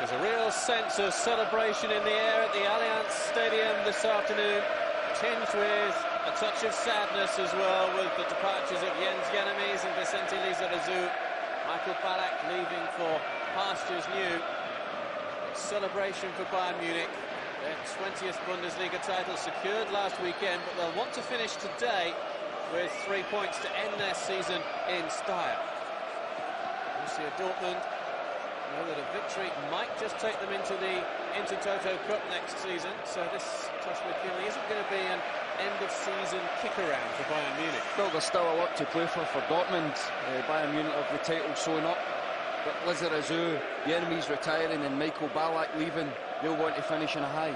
There's a real sense of celebration in the air at the Allianz Stadium this afternoon, tinged with a touch of sadness as well, with the departures of Jens Jannemies and Vicente Lizarazu. Michael Ballack leaving for pastures new. Celebration for Bayern Munich. Their 20th Bundesliga title secured last weekend, but they'll want to finish today with 3 points to end their season in style. Borussia Dortmund know that a victory might just take them into the Intertoto Cup next season, so this touch with Gimli isn't going to be an end-of-season kick-around for Bayern Munich. Well, there's still a lot to play for Dortmund. Bayern Munich have the title sewn up, but Lizarazu, the enemies retiring, and Michael Ballack leaving, they'll want to finish on a high.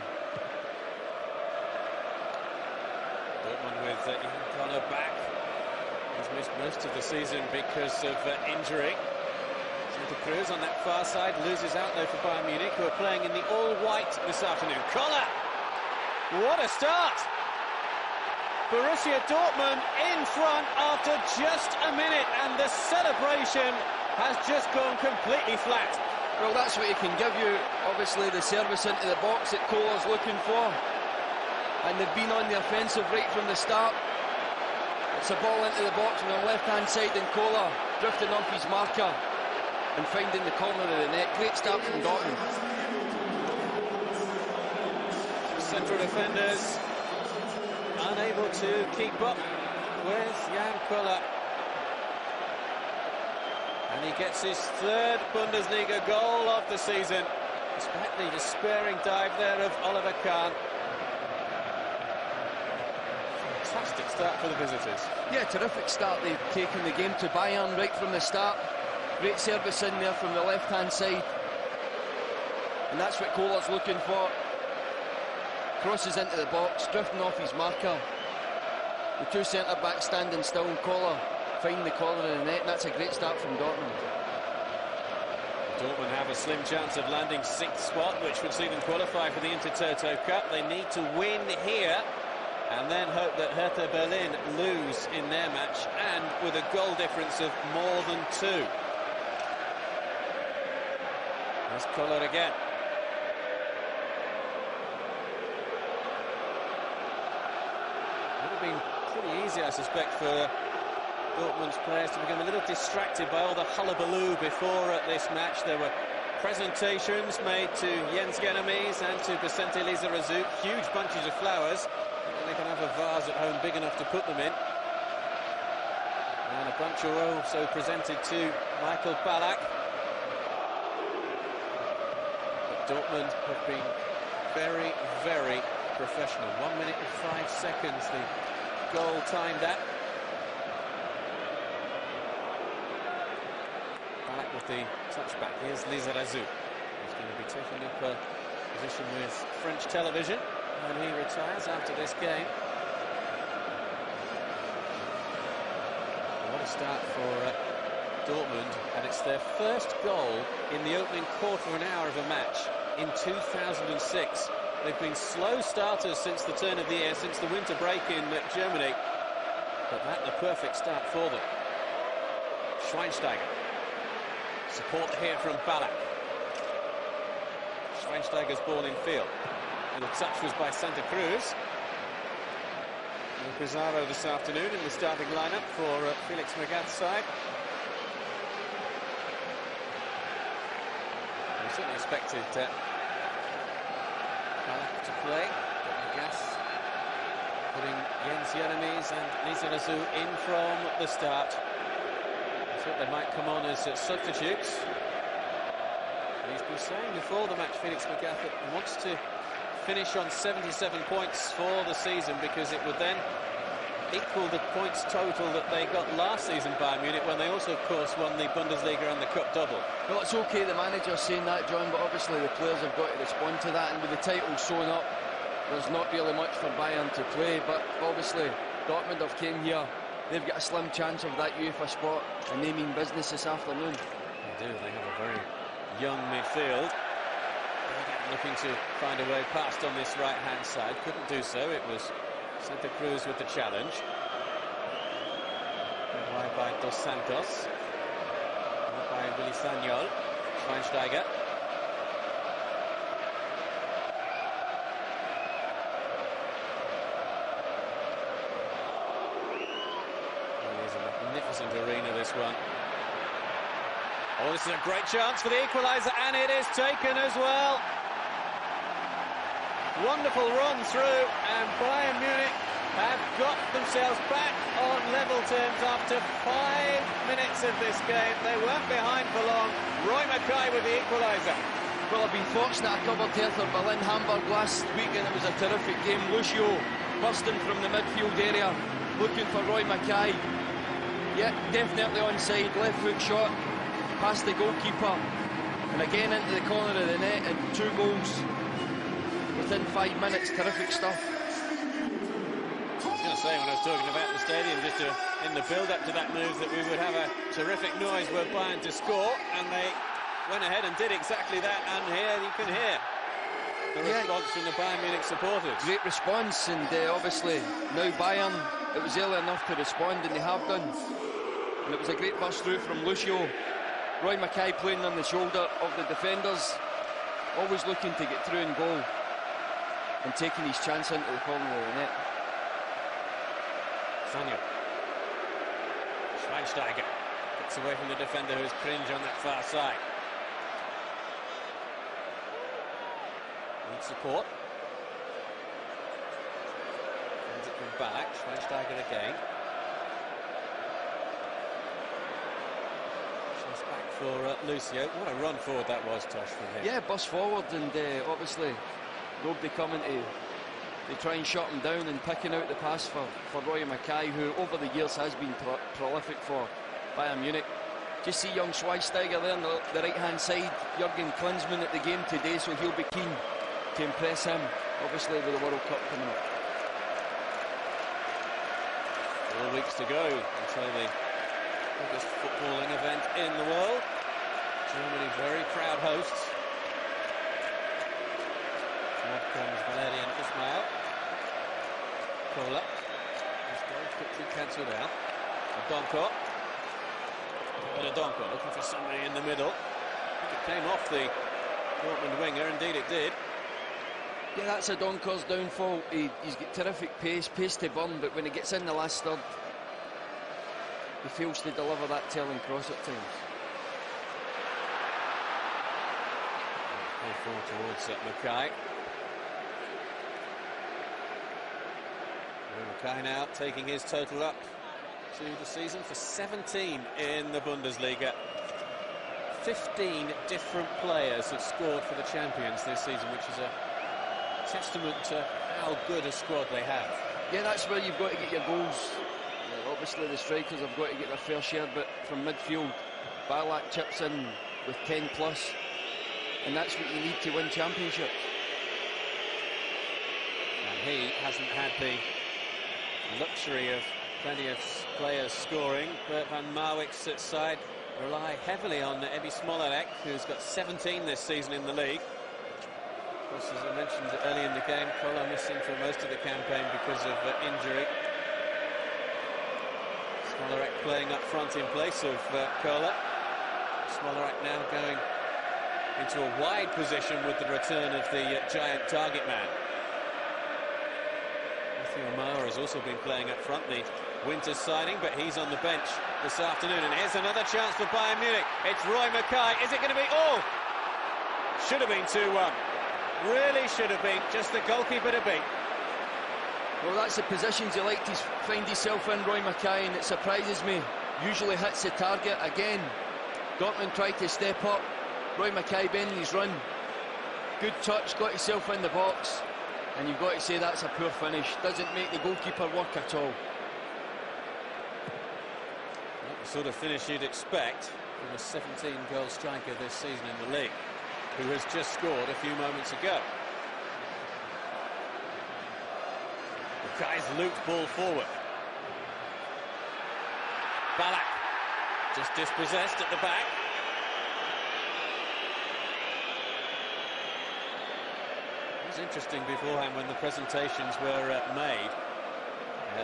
Dortmund with Ian Connor back. He's missed most of the season because of injury. Santa Cruz on that far side loses out though for Bayern Munich, who are playing in the all-white this afternoon. Koller! What a start! Borussia Dortmund in front after just a minute, and the celebration has just gone completely flat. Well, that's what he can give you. Obviously, the service into the box that Kohler's looking for. And they've been on the offensive right from the start. It's a ball into the box on the left-hand side, and Kohler drifting off his marker and finding the corner of the net. Great start from Dortmund. Central defenders unable to keep up with Jan Koller. And he gets his third Bundesliga goal of the season, despite the despairing dive there of Oliver Kahn. Fantastic start for the visitors. Yeah, terrific start. They've taken the game to Bayern right from the start. Great service in there from the left-hand side. And that's what Kohler's looking for. Crosses into the box, drifting off his marker. The two centre-backs standing still, and Kohler finding the corner of the net, and that's a great start from Dortmund. Dortmund have a slim chance of landing 6th spot, which would see them qualify for the Intertoto Cup. They need to win here, and then hope that Hertha Berlin lose in their match, and with a goal difference of more than 2. There's Koller again. Would have been pretty easy, I suspect, for Dortmund's players to become a little distracted by all the hullabaloo before this match. There were presentations made to Jens Jannemies and to Vicente Lizarazu, huge bunches of flowers. They can have a vase at home big enough to put them in. And a bunch are also presented to Michael Ballack. But Dortmund have been very, very professional. 1 minute and 5 seconds, the goal timed at. Ballack with the touchback. Here's Lizarazu. He's going to be taking up a position with French television when he retires after this game. What a start for Dortmund, and it's their first goal in the opening quarter of an hour of a match in 2006. They've been slow starters since the turn of the year, since the winter break in Germany, but that's the perfect start for them. Schweinsteiger. Support here from Ballack. Schweinsteiger's ball in field. And the touch was by Santa Cruz. And Pizarro this afternoon in the starting lineup for Felix Magath's side. We certainly expected Ballack to play, but Magath putting Jens Jannemies and Lizarazu in from the start. I thought they might come on as substitutes. He's been saying before the match, Felix Magath, that he wants to finish on 77 points for the season, because it would then equal the points total that they got last season, Bayern Munich, when they also, of course, won the Bundesliga and the Cup double. Well, it's okay the manager's saying that, John, but obviously the players have got to respond to that, and with the title sewn up, there's not really much for Bayern to play, but obviously Dortmund have came here. They've got a slim chance of that UEFA spot, and they mean business this afternoon. They do. They have a very young midfield. Looking to find a way past on this right-hand side. Couldn't do so. It was Santa Cruz with the challenge. Wide by Dos Santos. By Willy Sagnol. Schweinsteiger. this one. Oh, this is a great chance for the equaliser, and it is taken as well. Wonderful run through, and Bayern Munich have got themselves back on level terms after 5 minutes of this game. They weren't behind for long. Roy Mackay with the equaliser. Well, I've been fortunate. I covered Hertha Berlin, Hamburg last week, and it was a terrific game. Lucio bursting from the midfield area, looking for Roy Mackay. Yeah, definitely onside, left foot shot, past the goalkeeper, and again into the corner of the net, and 2 goals within 5 minutes. Terrific stuff. I was going to say, when I was talking about the stadium, just in the build-up to that move, that we would have a terrific noise were Bayern to score, and they went ahead and did exactly that, and here you can hear the response from the Bayern Munich supporters. Great response, and obviously now Bayern, it was early enough to respond, and they have done. And it was a great burst through from Lucio. Roy Mackay playing on the shoulder of the defenders, always looking to get through and goal, and taking his chance into the corner of the net. Samuel. Schweinsteiger gets away from the defender, who is Cringe on that far side. Needs support. Sends it from back. Schweinsteiger again. Just back for Lucio. What a run forward that was, Tosh, from him. Yeah, bust forward, and obviously nobody coming to try and shut him down, and picking out the pass for Roy Mackay, who over the years has been prolific for Bayern Munich. Just see young Schweinsteiger there on the right-hand side. Jurgen Klinsmann at the game today, so he'll be keen to impress him, obviously, with the World Cup coming up. 4 weeks to go until the biggest footballing event in the world. Germany very proud hosts. Now comes Valerian Ismail. Kola. This goal quickly cancelled out. Donko. Donko looking for somebody in the middle. I think it came off the Dortmund winger, indeed it did. Yeah, that's Donko's downfall. He's got terrific pace to burn, but when he gets in the last third, he fails to deliver that telling cross at times. Play forward towards Mackay. Mackay now taking his total up to the season for 17 in the Bundesliga. 15 different players have scored for the champions this season, which is a testament to how good a squad they have. Yeah, that's where you've got to get your goals. Obviously the strikers have got to get their fair share, but from midfield, Ballack chips in with 10 plus, and that's what you need to win championships. And he hasn't had the luxury of plenty of players scoring, but Van Marwijk's side rely heavily on Ebi Smolarek, who's got 17 this season in the league. Of course, as I mentioned early in the game, Kola missing for most of the campaign because of injury. Smolarek playing up front in place of Kola. Smolarek now going into a wide position with the return of the giant target man. Omar has also been playing up front, the winter signing, but he's on the bench this afternoon. And here's another chance for Bayern Munich. It's Roy Mackay. Is it going to be? Oh! Should have been 2-1. Really should have been. Just the goalkeeper to beat. Well, that's the positions you like to find yourself in, Roy Mackay, and it surprises me. Usually hits the target. Again, Dortmund tried to step up. Roy Mackay bending his run. Good touch, got himself in the box. And you've got to say that's a poor finish. Doesn't make the goalkeeper work at all. Not the sort of finish you'd expect from a 17-goal striker this season in the league, who has just scored a few moments ago. Mackay's looped ball forward. Ballack just dispossessed at the back. Interesting beforehand when the presentations were made.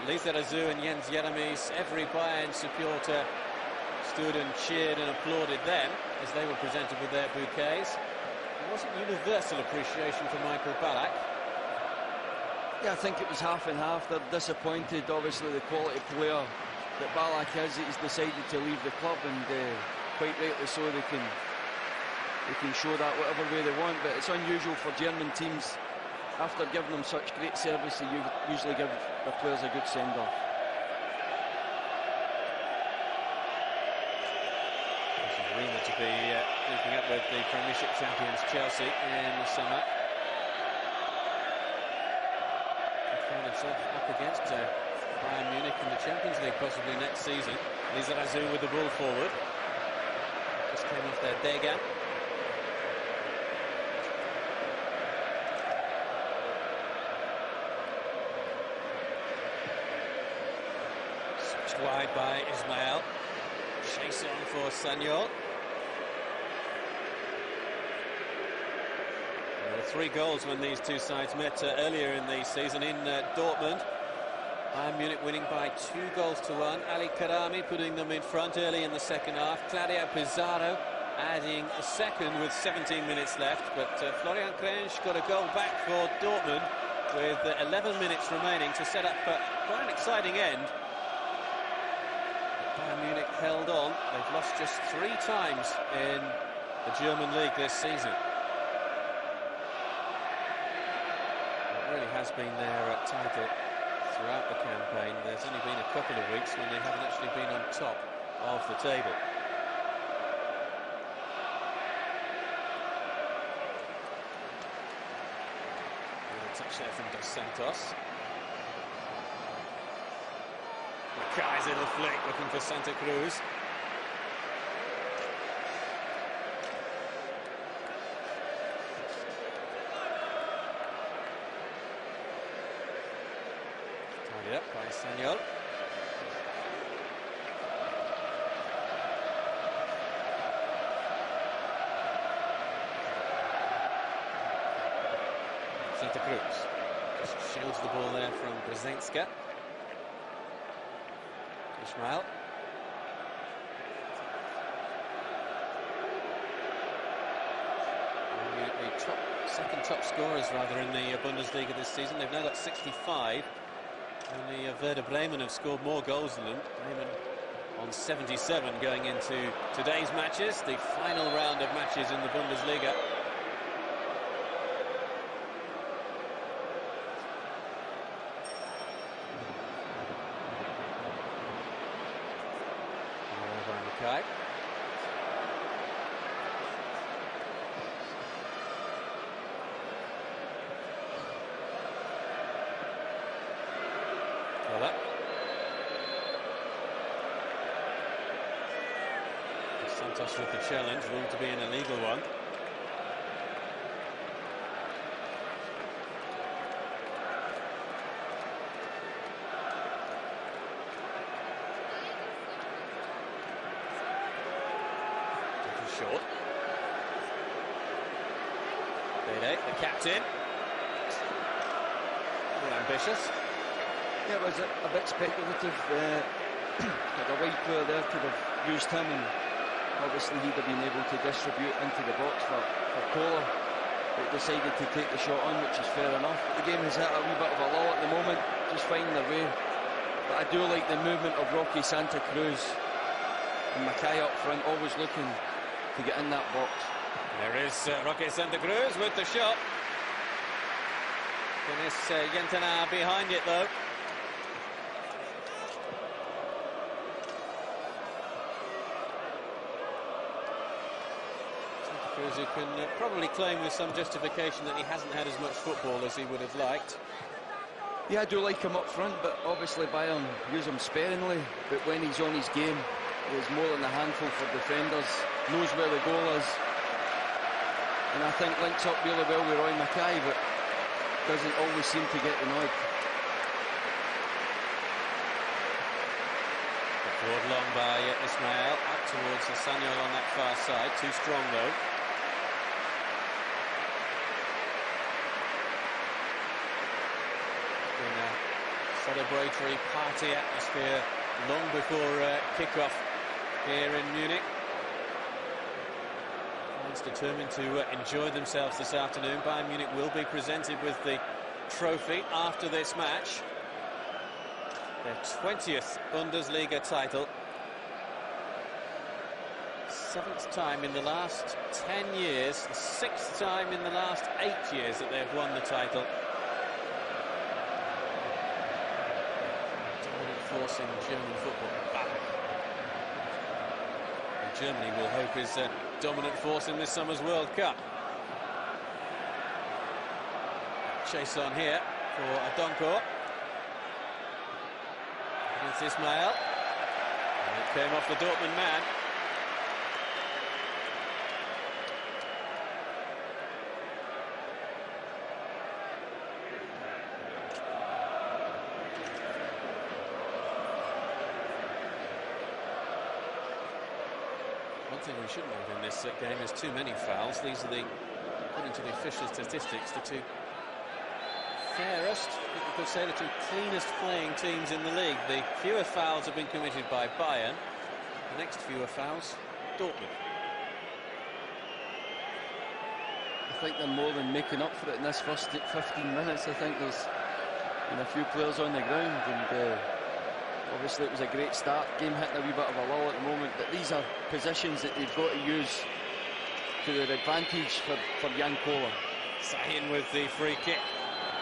Lisa Razou and Jens Jeremies, every Bayern supporter stood and cheered and applauded them as they were presented with their bouquets. There wasn't universal appreciation for Michael Ballack. Yeah, I think it was half and half. They're disappointed, obviously, the quality player that Ballack has, he's decided to leave the club, and quite rightly so. They can show that whatever way they want, but it's unusual for German teams, after giving them such great service, they usually give their players a good send-off. This is rumoured to be linking up with the Premiership champions Chelsea in the summer. They find themselves up against Bayern Munich in the Champions League possibly next season. Lizarazu with the ball forward. Just came off their Dega. Switched wide by Ismail. Chase on for Sanyol. There were 3 goals when these two sides met earlier in the season in Dortmund. Bayern Munich winning by 2-1. Ali Karami putting them in front early in the second half. Claudio Pizarro adding a second with 17 minutes left. But Florian Krensch got a goal back for Dortmund with 11 minutes remaining to set up quite an exciting end. Bayern Munich held on. They've lost just 3 times in the German league this season. It really has been their title throughout the campaign. There's only been a couple of weeks when they haven't actually been on top of the table. Good touch there from Dos Santos. Mackay's little flick looking for Santa Cruz. Tied up by Sanyol. Santa Cruz just shields the ball there from Brzezinska. Ismail. The second top scorers rather in the Bundesliga this season. They've now got 65. Only Werder Bremen have scored more goals than them. Bremen on 77 going into today's matches, the final round of matches in the Bundesliga. Mackay. Well up. Santos with the challenge, ruled to be an illegal one. Short. Bede, the captain. All ambitious. Yeah, it was a bit speculative. Like a wide player there could have used him, and obviously he'd have been able to distribute into the box for Kohler. But decided to take the shot on, which is fair enough. The game has hit a wee bit of a lull at the moment, just finding their way. But I do like the movement of Rocky Santa Cruz and Mackay up front, always looking to get in that box. There is Roque Santa Cruz with the shot. Dennis Yentana behind it though. Santa Cruz, who can probably claim with some justification that he hasn't had as much football as he would have liked. Yeah, I do like him up front, but obviously Bayern use him sparingly. But when he's on his game, he's more than a handful for defenders, knows where the goal is, and I think links up really well with Roy Mackay, but doesn't always seem to get the nod. Forward long by Ismail, out towards the Sanyol on that far side, too strong though. Been a celebratory party atmosphere long before kick-off here in Munich. Fans determined to enjoy themselves this afternoon. Bayern Munich will be presented with the trophy after this match. Their 20th Bundesliga title. 7th time in the last 10 years, the 6th time in the last 8 years that they've won the title. Dominant force in German football. And Germany, we'll hope, is a dominant force in this summer's World Cup. Chase on here for Adonko. It's Ismail. And it came off the Dortmund man. One thing we shouldn't have in this game is too many fouls. These are the, according to the official statistics, the two fairest, you could say, the two cleanest playing teams in the league. The fewer fouls have been committed by Bayern. The next fewer fouls, Dortmund. I think they're more than making up for it in this first 15 minutes. I think there's been a few players on the ground, and obviously it was a great start. Game hitting a wee bit of a lull at the moment, but these are positions that they've got to use to their advantage for Jan Koller. Sahin with the free kick.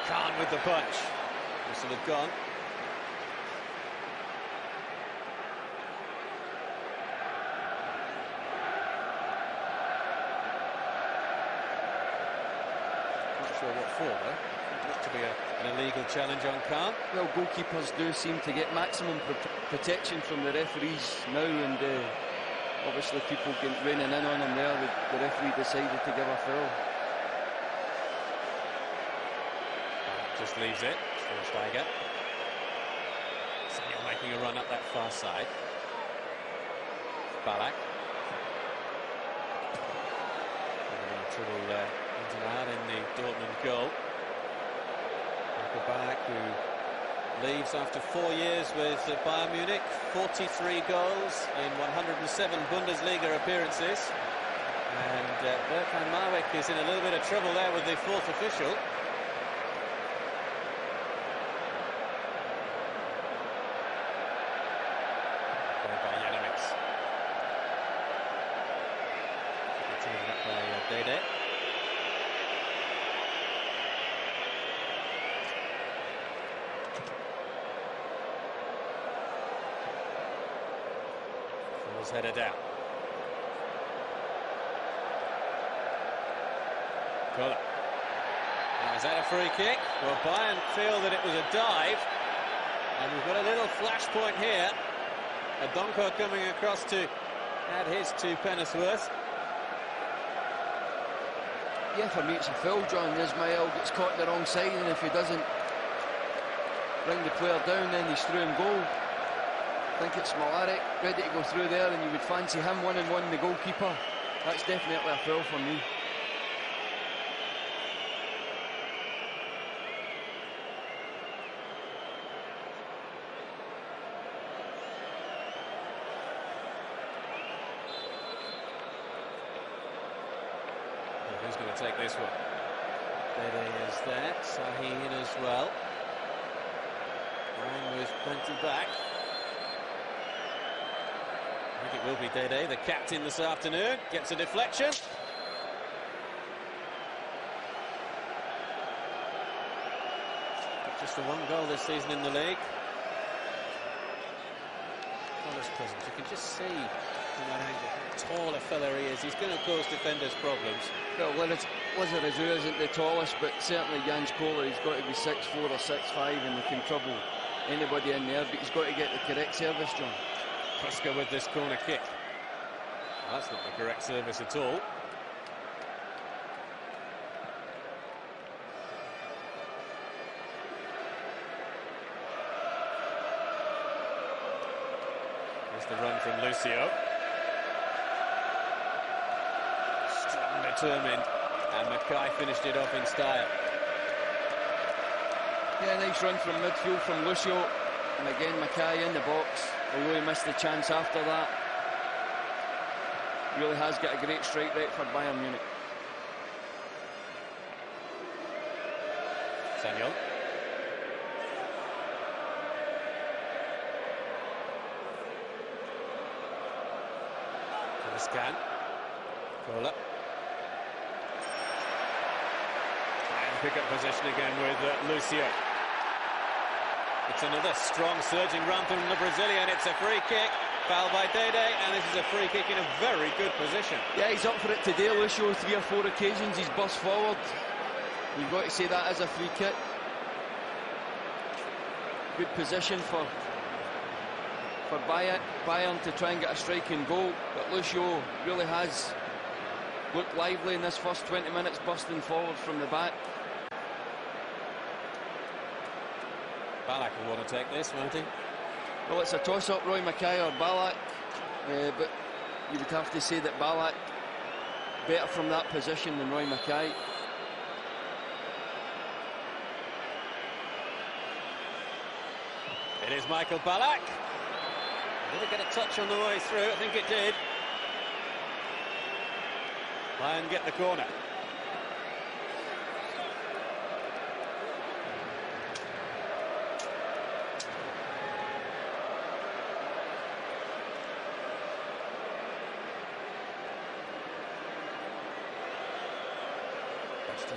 Khan with the punch. Whistle have gone. Not sure what for, though. It looked to be an illegal challenge on Khan. Well, goalkeepers do seem to get maximum protection from the referees now, and obviously people raining in on them there. The referee decided to give a foul. Just leaves it for Steiger. Samuel making a run up that far side. Ballack. Trouble into that in the Dortmund goal. Michael Ballack, who leaves after 4 years with Bayern Munich. 43 goals in 107 Bundesliga appearances. And Berkan Marwick is in a little bit of trouble there with the fourth official. Headed out. Koller. Now, is that a free kick? Well, Bayern feel that it was a dive, and we've got a little flashpoint here. Adonko coming across to add his 2 pennies worth. Yeah, for me it's a foul, John. Ismail gets caught the wrong side, and if he doesn't bring the player down, then he's through and goal. I think it's Malaric ready to go through there, and you would fancy him 1-on-1 the goalkeeper. That's definitely a foul for me. Well, who's going to take this one? There is that. Sahin as well. And with plenty back. I think it will be Dede, the captain this afternoon. Gets a deflection. Just the 1 goal this season in the league. Collar's presence. You can just see from that angle how tall a fella he is. He's going to cause defenders problems. Well, Lizarazu isn't the tallest, but certainly Jan Koller, he's got to be 6'4" or 6'5", and he can trouble anybody in there, but he's got to get the correct service, John. Kruska with this corner kick. Well, that's not the correct service at all. Here's the run from Lucio. Strong, determined, and Mackay finished it off in style. Yeah, nice run from midfield from Lucio, and again Mackay in the box. Although he missed the chance after that, really has got a great strike rate for Bayern Munich. Samuel. The scan. Kola. And pick up possession again with Lucio. It's another strong surging run from the Brazilian. It's a free kick. Foul by Dede, and this is a free kick in a very good position. Yeah, he's up for it today, Lucio. 3 or 4 occasions he's burst forward. You've got to say that as a free kick. Good position for Bayern to try and get a striking goal, but Lucio really has looked lively in this first 20 minutes, bursting forward from the back. Ballack will want to take this, won't he? Well, it's a toss-up, Roy Mackay or Ballack, but you would have to say that Ballack better from that position than Roy Mackay. It is Michael Ballack. Did it get a touch on the way through? I think it did. Bayern get the corner.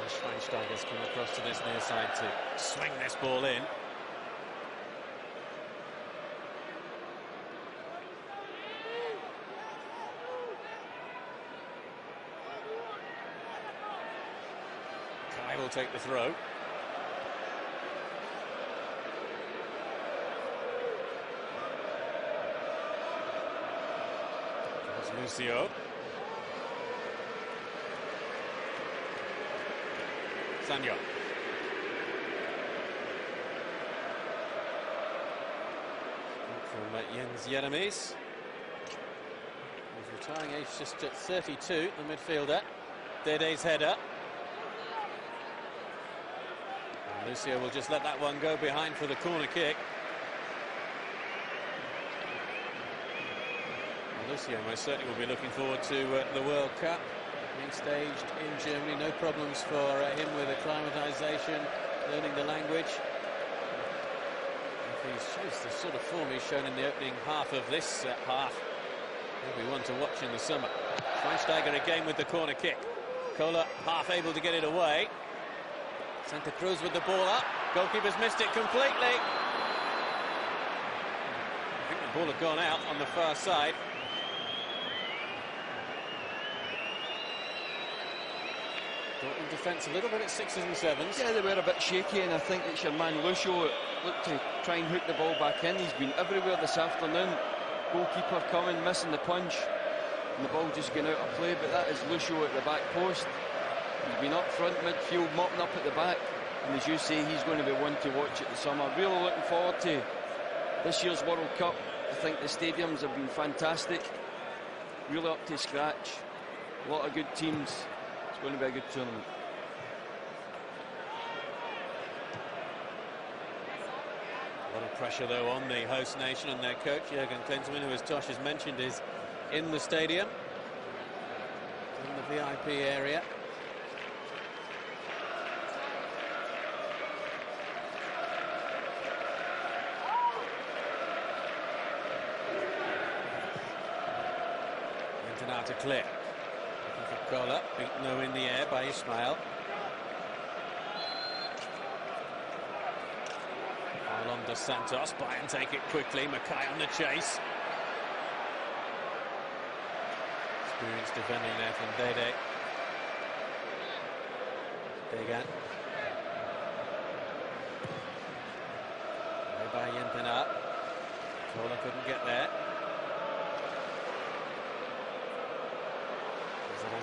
Schweinsteiger's come across to this near side to swing this ball in. Kai will take the throw. There's Lucio. Sanyo. From Jens Jeremies. His retiring age just at 32, the midfielder. Dede's header. And Lucio will just let that one go behind for the corner kick. And Lucio most certainly will be looking forward to the World Cup. Being staged in Germany, no problems for him with acclimatization, learning the language. If he shows the sort of form he's shown in the opening half of this half, he'll be one to watch in the summer. Schweinsteiger again with the corner kick. Kola half able to get it away. Santa Cruz with the ball up. Goalkeeper's missed it completely. I think the ball had gone out on the far side. Dortmund defence a little bit at 6s and 7s. Yeah, they were a bit shaky, and I think it's your man Lucio looked to try and hook the ball back in. He's been everywhere this afternoon. Goalkeeper coming, missing the punch, and the ball just going out of play. But that is Lucio at the back post. He's been up front, midfield, mopping up at the back, and as you say, he's going to be one to watch at the summer. Really looking forward to this year's World Cup. I think the stadiums have been fantastic, really up to scratch. A lot of good teams. It's going to be a good tournament. A lot of pressure, though, on the host nation and their coach, Jurgen Klinsmann, who, as Tosh has mentioned, is in the stadium, in the VIP area. Into now to clear. Kola, beaten though in the air by Ismail. On dos Santos, Bayern take it quickly. Mackay on the chase. Experienced defending there from Dede. Degan. Play by Yentena. Kola couldn't get there.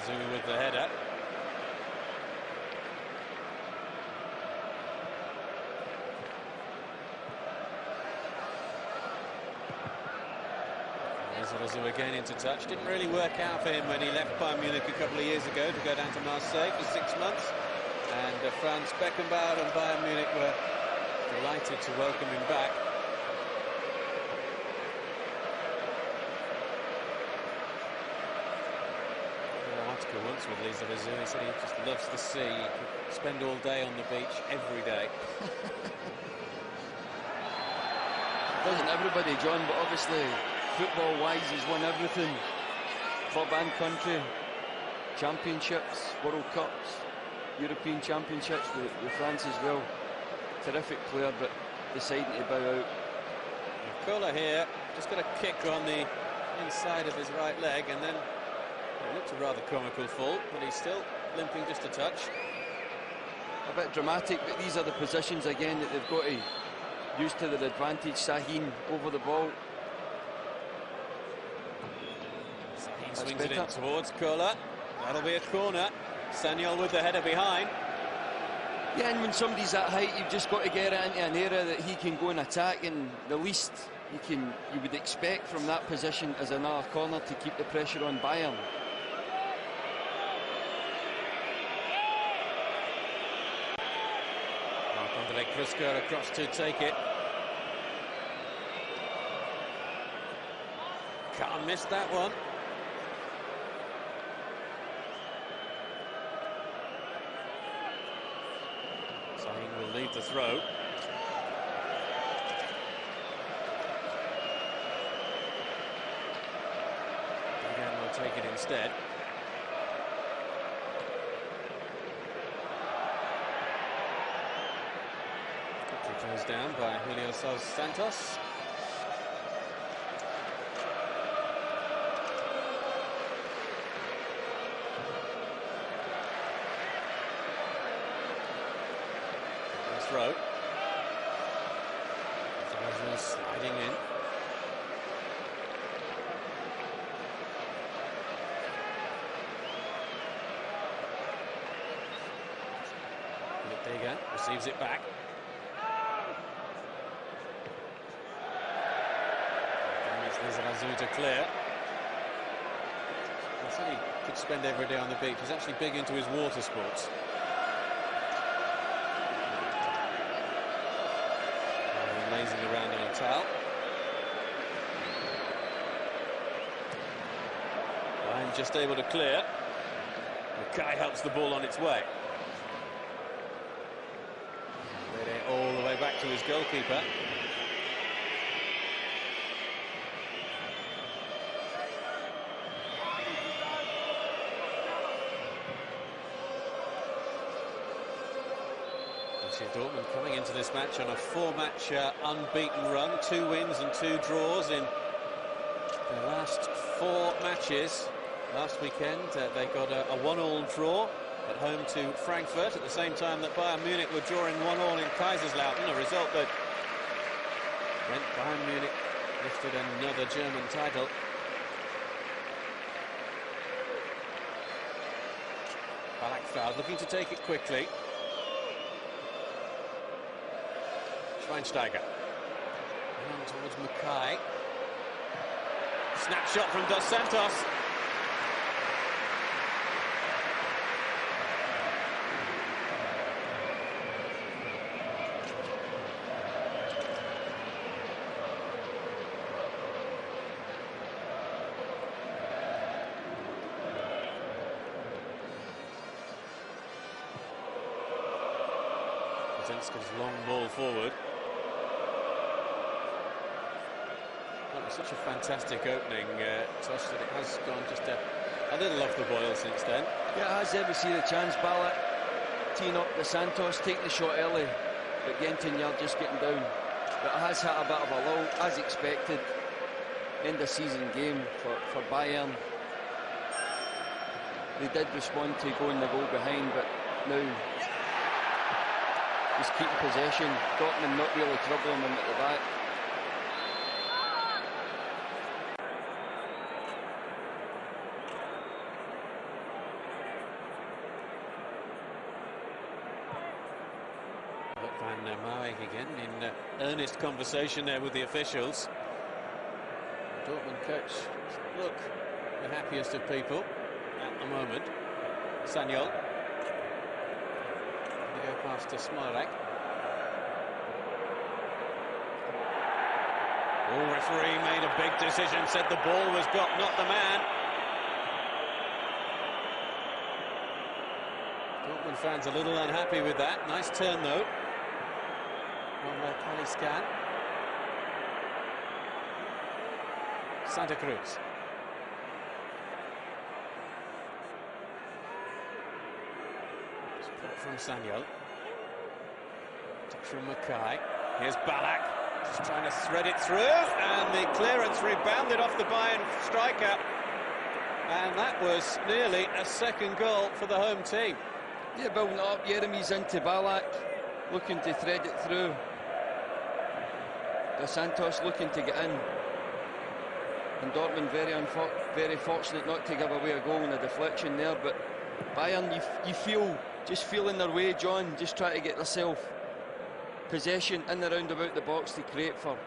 Zulu with the header. Zulu again into touch. Didn't really work out for him when he left Bayern Munich a couple of years ago to go down to Marseille for 6 months. And Franz Beckenbauer and Bayern Munich were delighted to welcome him back. Once with Lisa Rizou, he said he just loves the sea. He could spend all day on the beach every day. Doesn't everybody, John, but obviously football wise he's won everything. club and country. Championships, World Cups, European Championships with France as well. Terrific player, but deciding to bow out. Kola here, just got a kick on the inside of his right leg, and then it looked a rather comical fall, but he's still limping just a touch. A bit dramatic, but these are the positions again that they've got to use to their advantage. Sahin over the ball. Sahin swings it in towards Kola. That'll be a corner. Sanyol with the header behind. Yeah, and when somebody's that height, you've just got to get it into an area that he can go and attack, and the least you would expect from that position is another corner to keep the pressure on Bayern. Marc-André Krusker across to take it. Can't miss that one. Sahin will lead the throw. Again, will take it instead. Quickly closed down by Julio Santos. Throw. Sliding in. Bega receives it back. Lizarazu to clear. I said he could spend every day on the beach. He's actually big into his water sports. Lazing around in a towel. And just able to clear. Mackay helps the ball on its way. All the way back to his goalkeeper. Borussia Dortmund coming into this match on a 4-match unbeaten run, 2 wins and 2 draws in the last 4 matches. Last weekend they got a 1-1 draw at home to Frankfurt, at the same time that Bayern Munich were drawing 1-1 in Kaiserslautern, a result that meant Bayern Munich lifted another German title. Balakfeld looking to take it quickly. Schweinsteiger. And towards Mackay. Snapshot from Dos Santos. Kaczynski's long ball forward. That was such a fantastic opening, Tosh, that it has gone just a little off the boil since then. Yeah, it has. Ever see the chance, Balak teeing up the Santos, taking the shot early, but Gentignard just getting down. But it has hit a bit of a lull, as expected. End of season game for Bayern. They did respond to going the goal behind, but now just keeping possession. Dortmund not really troubling them at the back. Van Marwijk again in earnest conversation there with the officials. Dortmund coach look the happiest of people at the moment. Sanyol. They go past to Smolarek. Oh, referee made a big decision, said the ball was got, not the man. Dortmund fans a little unhappy with that. Nice turn though. On Kaliskan. Santa Cruz. From Sanyol. Touch from Mackay. Here's Ballack, just trying to thread it through, and the clearance rebounded off the Bayern striker. And that was nearly a second goal for the home team. Yeah, building it up, Jeremy's into Ballack, looking to thread it through. Dos Santos looking to get in. And Dortmund very fortunate not to give away a goal in a deflection there, but Bayern, you feel, just feeling their way, John, just try to get themselves possession in and around about the box to create for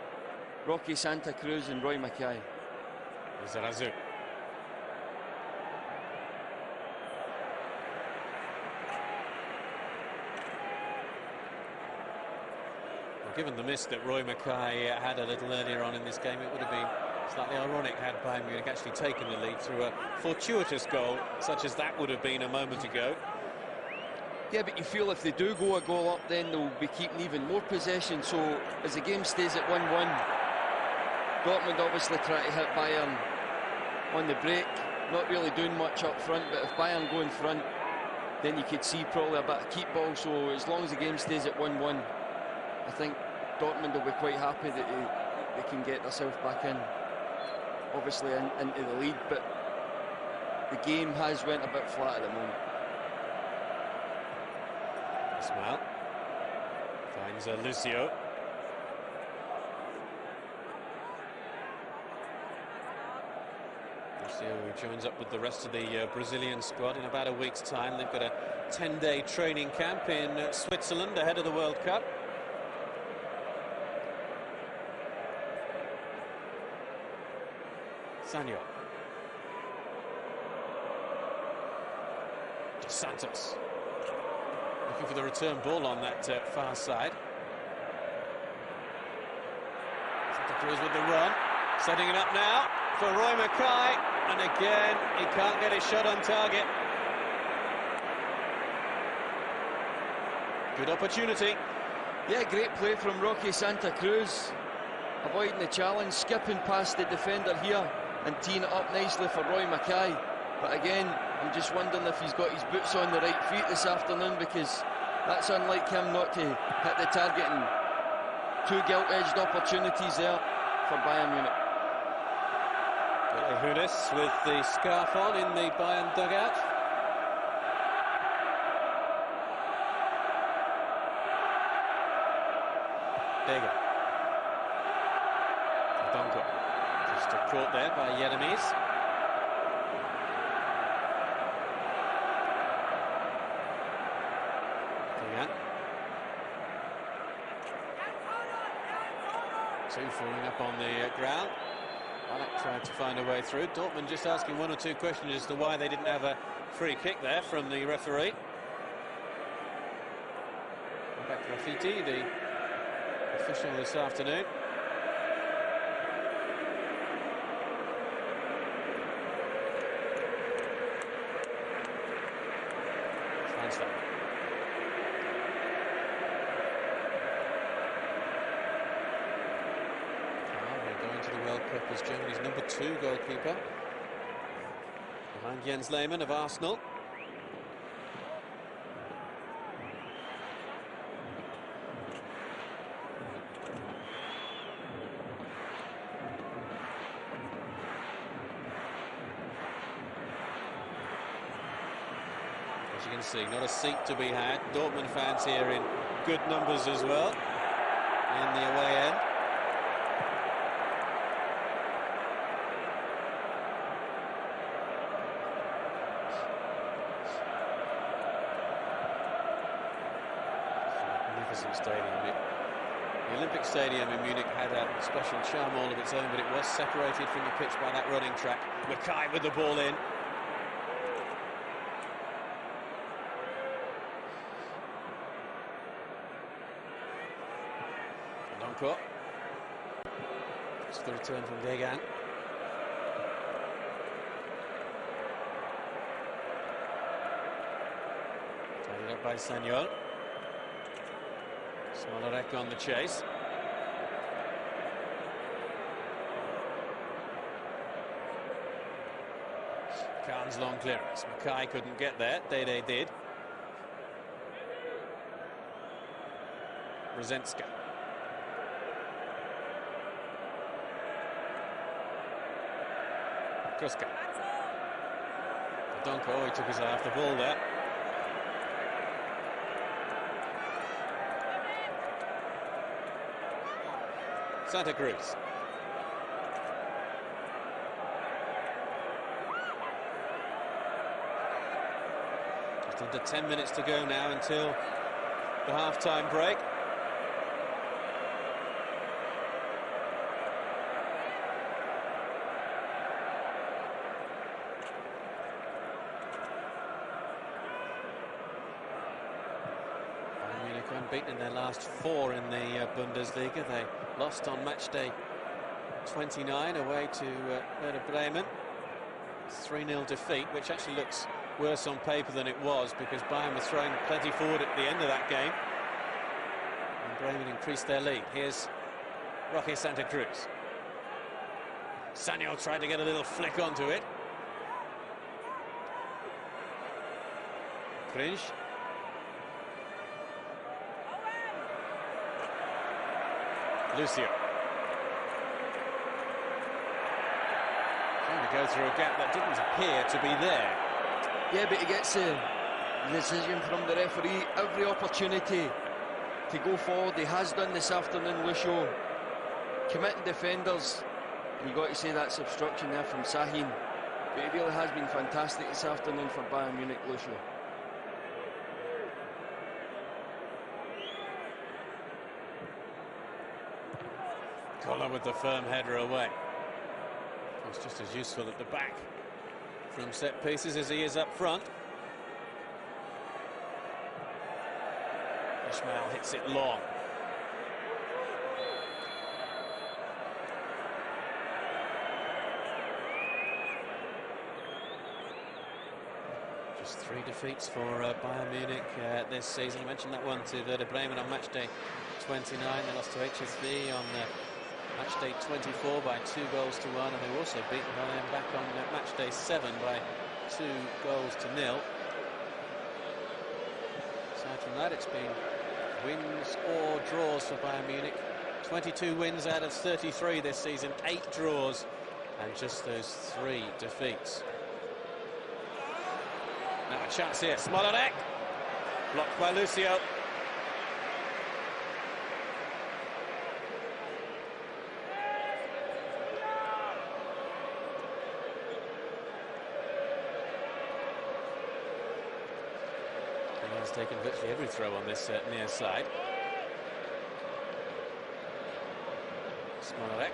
Rocky Santa Cruz and Roy Mackay. Here's Razou. Given the miss that Roy Mackay had a little earlier on in this game, it would have been slightly ironic had Bayern Munich actually taken the lead through a fortuitous goal, such as that would have been a moment ago. Yeah, but you feel if they do go a goal up, then they'll be keeping even more possession. So as the game stays at 1-1, Dortmund obviously try to hit Bayern on the break, not really doing much up front, but if Bayern go in front, then you could see probably a bit of keep ball. So as long as the game stays at 1-1, I think Dortmund will be quite happy that they can get themselves back in, obviously into the lead, but the game has went a bit flat at the moment. Ismail finds Lucio. Lucio who joins up with the rest of the Brazilian squad in about a week's time. They've got a 10-day training camp in Switzerland ahead of the World Cup. Sanyol. Santos. Looking for the return ball on that far side. Santa Cruz with the run. Setting it up now for Roy Mackay. And again, he can't get his shot on target. Good opportunity. Yeah, great play from Rocky Santa Cruz. Avoiding the challenge, skipping past the defender here and teeing it up nicely for Roy Mackay. But again, I'm just wondering if he's got his boots on the right feet this afternoon, because that's unlike him not to hit the target, and two gilt-edged opportunities there for Bayern Munich. Hunis with the scarf on in the Bayern dugout. There you go. Donko. Just caught there by Yeremies. Two falling up on the ground. Ballack tried to find a way through. Dortmund just asking one or two questions as to why they didn't have a free kick there from the referee. Back Graffiti, the official this afternoon. As Germany's number 2 goalkeeper, behind Jens Lehmann of Arsenal. As you can see, not a seat to be had. Dortmund fans here in good numbers as well in the away end. Stadium. The Olympic Stadium in Munich had a special charm all of its own, but it was separated from the pitch by that running track. Mackay with the ball in. Donko. It's the return from Degan. Tied it up by Sanyol. Smolarek on the chase. Khan's long clearance. Mackay couldn't get there. Dede did. Rzenska. Kruska. Donko, he took his eye off the ball there. Santa Cruz. Just under 10 minutes to go now until the half-time break. Bayern Munich unbeaten in their last 4 in the Bundesliga. They lost on match day 29 away to Werder Bremen. 3-0 defeat, which actually looks worse on paper than it was, because Bayern were throwing plenty forward at the end of that game. And Bremen increased their lead. Here's Roque Santa Cruz. Sanyo tried to get a little flick onto it. Cringe. Lucio. Trying to go through a gap that didn't appear to be there. Yeah, but he gets a decision from the referee. Every opportunity to go forward, he has done this afternoon, Lucio. Committing defenders, you've got to say that's obstruction there from Sahin. But he really has been fantastic this afternoon for Bayern Munich, Lucio. Koller with the firm header away. He's just as useful at the back from set pieces as he is up front. Ismail hits it long. Just 3 defeats for Bayern Munich this season. I mentioned that one to Werder Bremen on match day 29. They lost to HSV on match day 24 by 2-1, and they were also beaten by them back on match day 7 by 2-0. Aside from that, it's been wins or draws for Bayern Munich. 22 wins out of 33 this season, 8 draws, and just those 3 defeats. Now a chance here, Smolarek, blocked by Lucio. He's taken virtually every throw on this near side. Smolarek.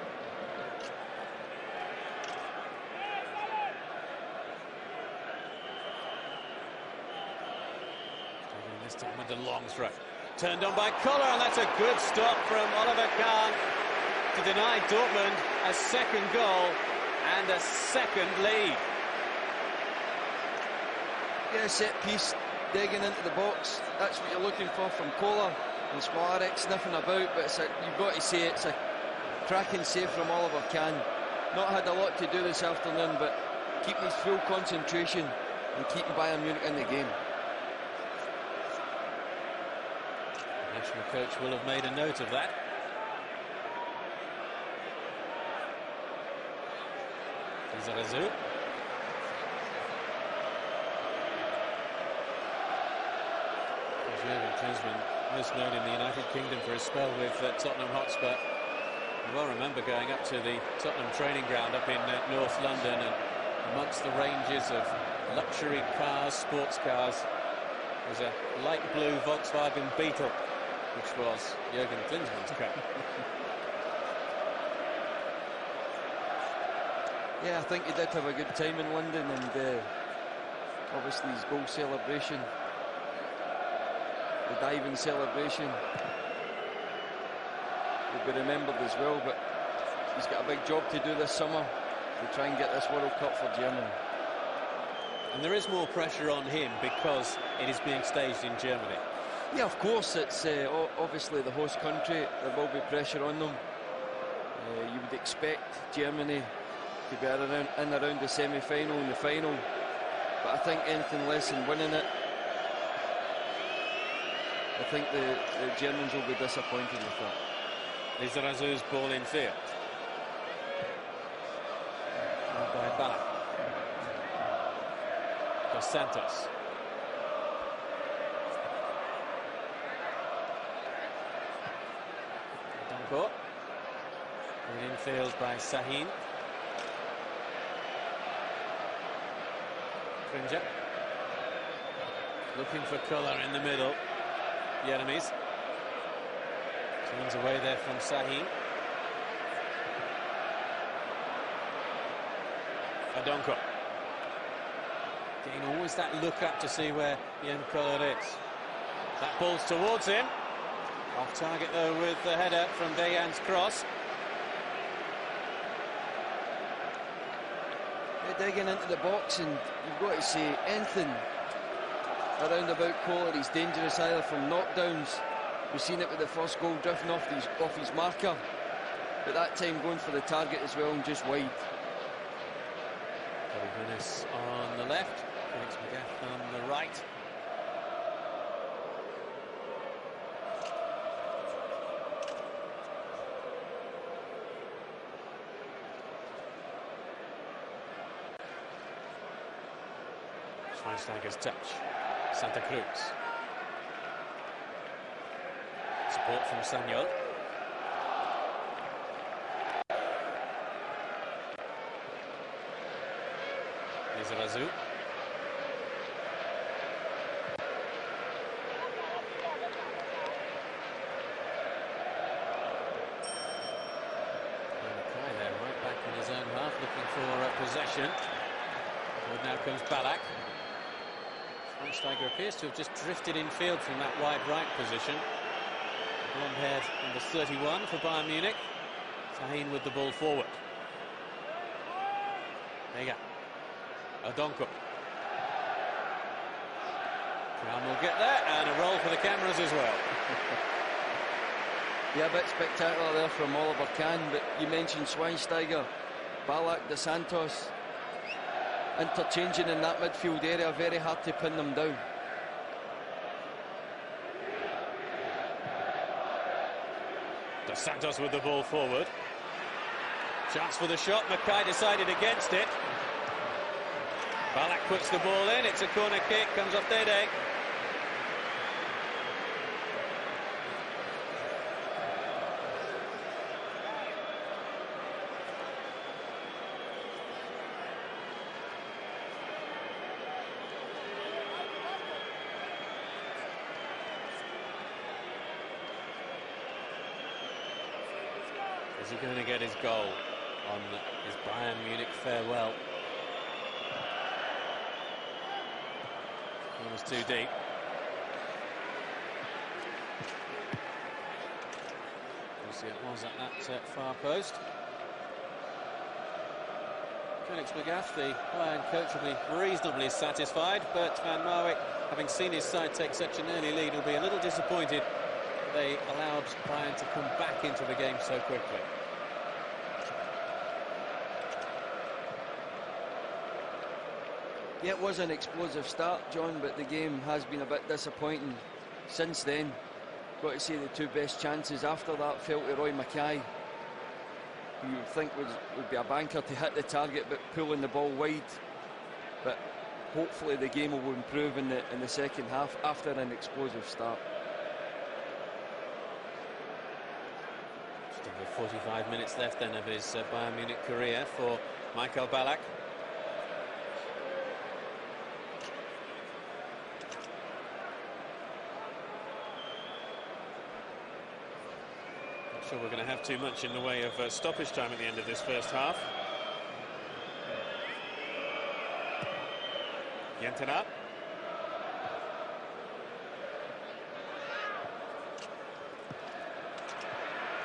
Taking this time with a long throw. Turned on by Koller, and that's a good stop from Oliver Kahn to deny Dortmund a second goal and a second lead. Yeah, set piece. Digging into the box, that's what you're looking for from Koller. And Smolarek sniffing about, but you've got to say it's a cracking save from Oliver Kahn. Not had a lot to do this afternoon, but keeping his full concentration and keeping Bayern Munich in the game. The national coach will have made a note of that. Lizarazu. Jurgen Klinsmann, most known in the United Kingdom for his spell with Tottenham Hotspur. You well remember going up to the Tottenham training ground up in North London, and amongst the ranges of luxury cars, sports cars, was a light blue Volkswagen Beetle, which was Jurgen Klinsmann's car. Yeah, I think he did have a good time in London, and obviously his goal celebration, the diving celebration, will be remembered as well. But he's got a big job to do this summer to try and get this World Cup for Germany. And there is more pressure on him because it is being staged in Germany. Yeah, of course, it's obviously the host country. There will be pressure on them. You would expect Germany to be around the semi-final and the final, but I think anything less than winning it I think the Germans will be disappointed with that. Lizarazu's ball in field. And by Ballack. Dos Santos. Duncourt. In field by Sahin. Cringer. Looking for colour in the middle. Yeremis. Turns away there from Sahin. Adonko. Getting always that look up to see where Jan Koller is. That ball's towards him. Off target though with the header from Dejan's cross. They're digging into the box, and you've got to say anything around about Koller. He's dangerous either from knockdowns. We've seen it with the first goal, drifting off his marker, but that time going for the target as well and just wide. Guinness on the left, Felix Magath on the right. Schweinsteiger's touch. Santa Cruz. Support from Sagnol. Lizarazu. Mackay there, right back in his own half, looking for possession. Forward now comes Ballack. Schweinsteiger appears to have just drifted in field from that wide right position. Blonde-haired number 31 for Bayern Munich. Sahin with the ball forward. Vega. Adonko. Brown will get there, and a roll for the cameras as well. Yeah, a bit spectacular there from Oliver Kahn, but you mentioned Schweinsteiger, Ballack, Dos Santos, interchanging in that midfield area, very hard to pin them down. Dos Santos with the ball forward. Chance for the shot, Mackay decided against it. Ballack puts the ball in, it's a corner kick, comes off Dede. Is he going to get his goal on his Bayern Munich farewell? It was too deep. We'll see it was at that far post. Felix Magath, the Bayern coach, will be reasonably satisfied, but Van Marwijk, having seen his side take such an early lead, will be a little disappointed they allowed Bayern to come back into the game so quickly. Yeah, it was an explosive start, John, but the game has been a bit disappointing since then. Got to say the two best chances after that fell to Roy Mackay, who you would think would be a banker to hit the target, but pulling the ball wide. But hopefully the game will improve in the second half after an explosive start. Just over 45 minutes left then of his Bayern Munich career for Michael Ballack. Not sure we're going to have too much in the way of stoppage time at the end of this first half. Yantana.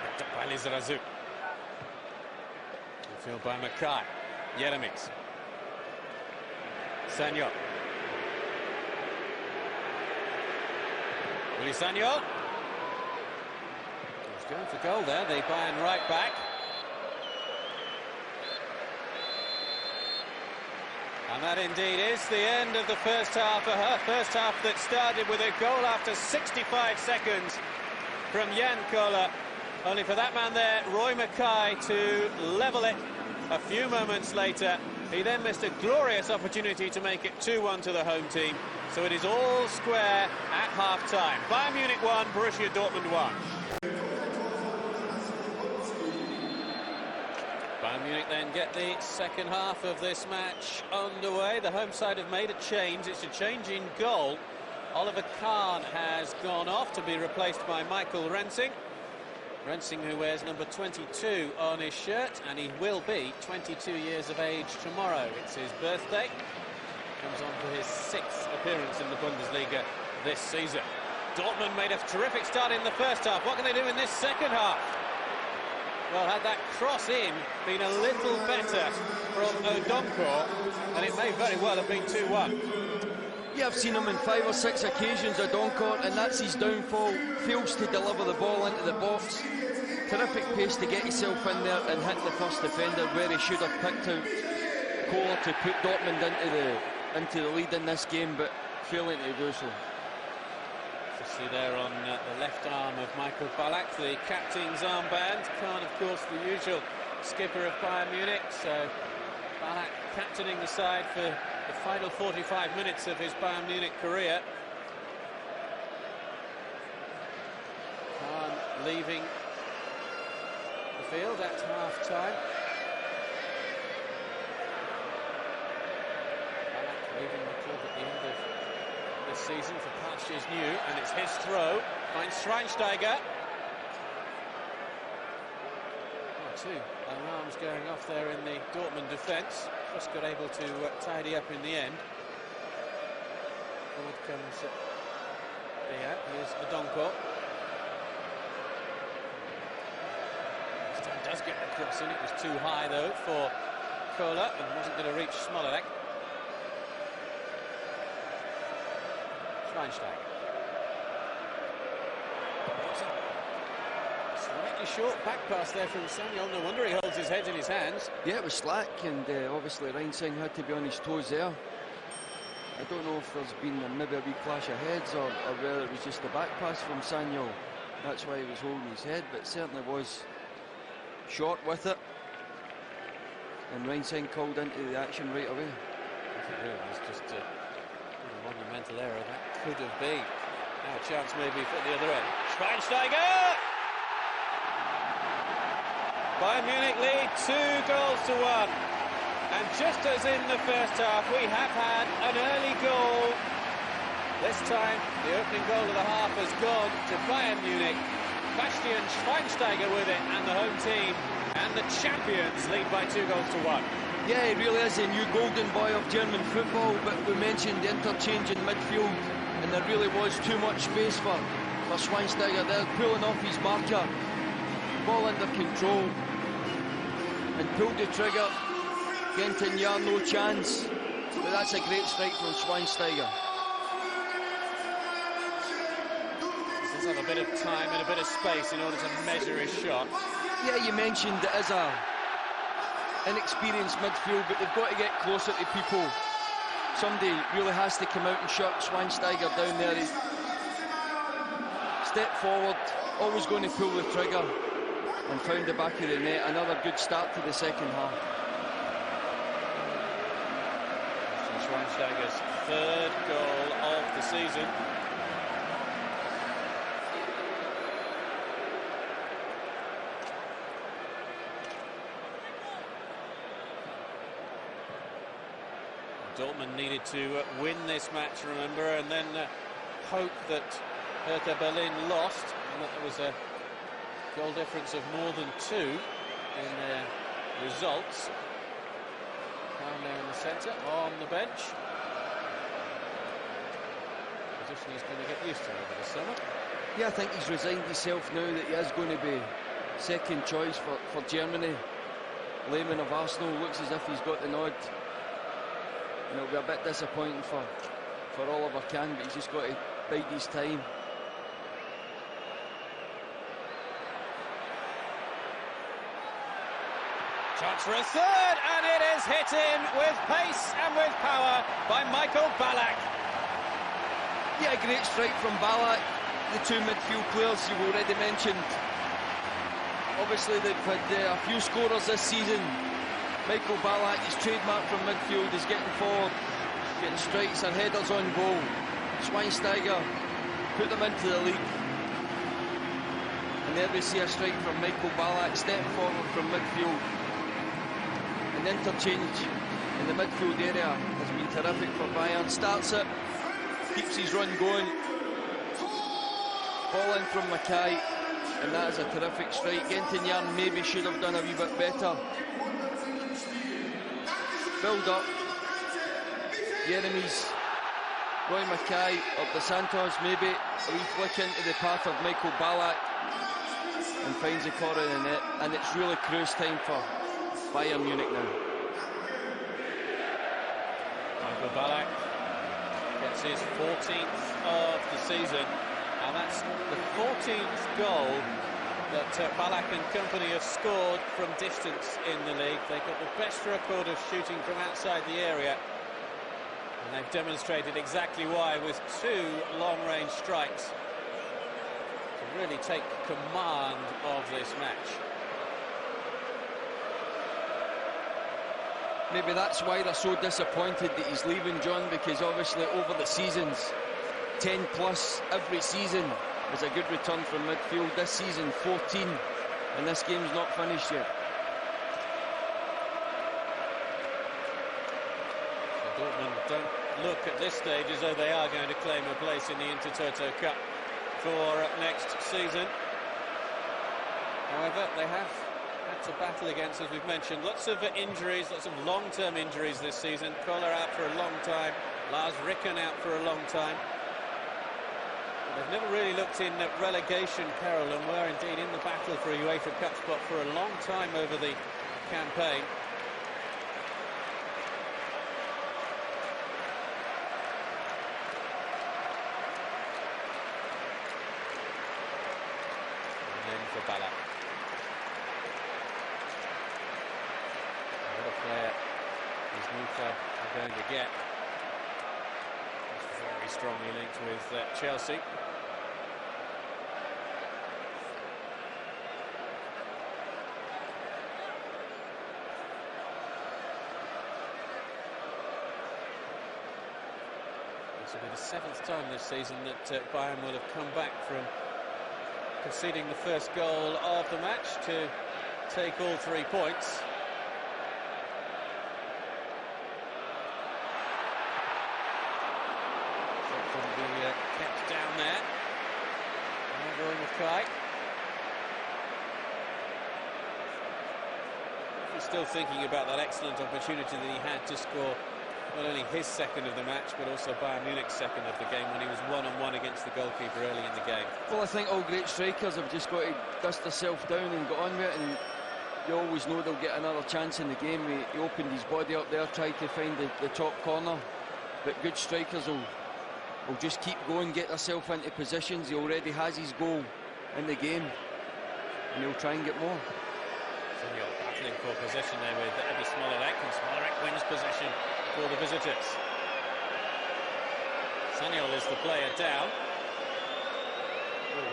Picked up by Lizarazu. Infield by Mackay. Yeremis. Sagnol. Willy Sagnol. He's going for goal there, the Bayern right back. And that indeed is the end of the first half, a first half that started with a goal after 65 seconds from Jan Koller. Only for that man there, Roy Mackay, to level it a few moments later. He then missed a glorious opportunity to make it 2-1 to the home team. So it is all square at half-time. Bayern Munich 1, Borussia Dortmund 1. Bayern Munich then get the second half of this match underway. The home side have made a change. It's a change in goal. Oliver Kahn has gone off to be replaced by Michael Rensing. Rensing, who wears number 22 on his shirt, and he will be 22 years of age tomorrow. It's his birthday. Comes on for his 6th appearance in the Bundesliga this season. Dortmund made a terrific start in the first half. What can they do in this second half? Well, had that cross in been a little better from Odonkor, and it may very well have been 2-1. Yeah, I've seen him on 5 or 6 occasions, Odonkor, and that's his downfall. Fails to deliver the ball into the box. Terrific pace to get himself in there and hit the first defender where he should have picked out Kohler to put Dortmund into the lead in this game, but failing to do so. You see there on the left arm of Michael Ballack, the captain's armband. Kahn, of course, the usual skipper of Bayern Munich. So Ballack captaining the side for the final 45 minutes of his Bayern Munich career. Kahn leaving the field at half-time. Ballack leaving the club at the end of this season for pastures new, and it's his throw. Finds Schweinsteiger. Oh, 2 alarms going off there in the Dortmund defence. Just got able to tidy up in the end. Forward comes here's Odonkor. This time does get the cross in. It was too high though for Kohler and wasn't going to reach Smolarek. Schweinsteiger. Slightly short back pass there from Samuel. No wonder he holds his head in his hands. Yeah, it was slack, and obviously Rensing had to be on his toes there. I don't know if there's been maybe a wee clash of heads or whether it was just a back pass from Samuel. That's why he was holding his head, but it certainly was short with it. And Rensing called into the action right away. I think it was just a monumental error that could have been. Now a chance maybe for the other end. Schweinsteiger! Bayern Munich lead 2-1. And just as in the first half, we have had an early goal. This time, the opening goal of the half has gone to Bayern Munich. Bastian Schweinsteiger with it, and the home team and the champions lead by 2-1. Yeah, he really is a new golden boy of German football, but we mentioned the interchange in midfield, and there really was too much space for Schweinsteiger there, pulling off his marker. Ball under control, and pulled the trigger. Gentinjar, no chance, but that's a great strike from Schweinsteiger. He does have a bit of time and a bit of space in order to measure his shot. Yeah, you mentioned it is a inexperienced midfield, but they've got to get closer to people. Somebody really has to come out and shut Schweinsteiger down there. He stepped forward, always going to pull the trigger, and found the back of the net. Another good start to the second half. Schweinsteiger's 3rd goal of the season. Dortmund needed to win this match, remember, and then hope that Hertha Berlin lost, and that there was a goal difference of more than 2 in their results. Down there in the centre, on the bench. Position he's going to get used to over the summer. Yeah, I think he's resigned himself now that he is going to be second choice for Germany. Lehmann of Arsenal looks as if he's got the nod. And it'll be a bit disappointing for Oliver Kahn, but he's just got to bide his time. Chance for a third, and it is hit in with pace and with power by Michael Ballack. Yeah, a great strike from Ballack. The two midfield players you've already mentioned. Obviously, they've had a few scorers this season. Michael Ballack, his trademark from midfield, is getting forward, getting strikes and headers on goal. Schweinsteiger put them into the league. And there we see a strike from Michael Ballack, stepping forward from midfield. An interchange in the midfield area has been terrific for Bayern. Starts it, keeps his run going. Ball in from Mackay, and that is a terrific strike. Gentinian maybe should have done a wee bit better. Build up. Jeremy's Roy Mackay up the Santos, maybe a wee flick into the path of Michael Ballack, and finds the corner in the net, and it's really cruise time for Bayern Munich now. Michael Ballack gets his 14th of the season, and that's the 14th goal that Ballack and company have scored from distance in the league. They've got the best record of shooting from outside the area, and they've demonstrated exactly why with two long-range strikes to really take command of this match. Maybe that's why they're so disappointed that he's leaving, John, because obviously over the seasons, 10 plus every season is a good return from midfield. This season 14, and this game's not finished yet. So Dortmund don't look at this stage as though they are going to claim a place in the Intertoto Cup for next season. However, they have had to battle against, as we've mentioned, lots of injuries, lots of long-term injuries this season. Koller out for a long time, Lars Ricken out for a long time. They've never really looked in relegation peril, and were indeed in the battle for a UEFA Cup spot for a long time over the campaign. And then for Ballack. What a player his new club are going to get. He's very strongly linked with Chelsea. This will be the 7th time this season that Bayern will have come back from conceding the first goal of the match to take all 3 points. Couldn't be kept down there. Roy Mackay. He's still thinking about that excellent opportunity that he had to score not only his second of the match, but also Bayern Munich's second of the game when he was one-on-one against the goalkeeper early in the game. Well, I think all great strikers have just got to dust themselves down and get on with it, and you always know they'll get another chance in the game. He opened his body up there, tried to find the top corner, but good strikers will just keep going, get themselves into positions. He already has his goal in the game, and he'll try and get more. So you're battling for possession there with Eddie Smolarek, and Smolarek wins possession for the visitors. Sanyol is the player down.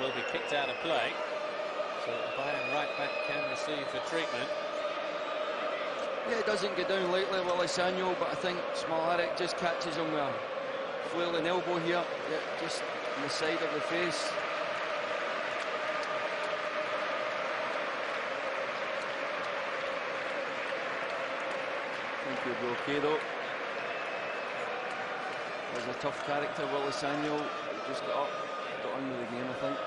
Will be kicked out of play, so Bayern right back can receive the treatment. Yeah, it doesn't get down lightly, Willie Sanyol, but I think Smolarek just catches him with a flailing elbow here, yeah, just on the side of the face. I think he'll be okay though. He's a tough character, Willie Sanyol. He just got up, got on with the game, I think.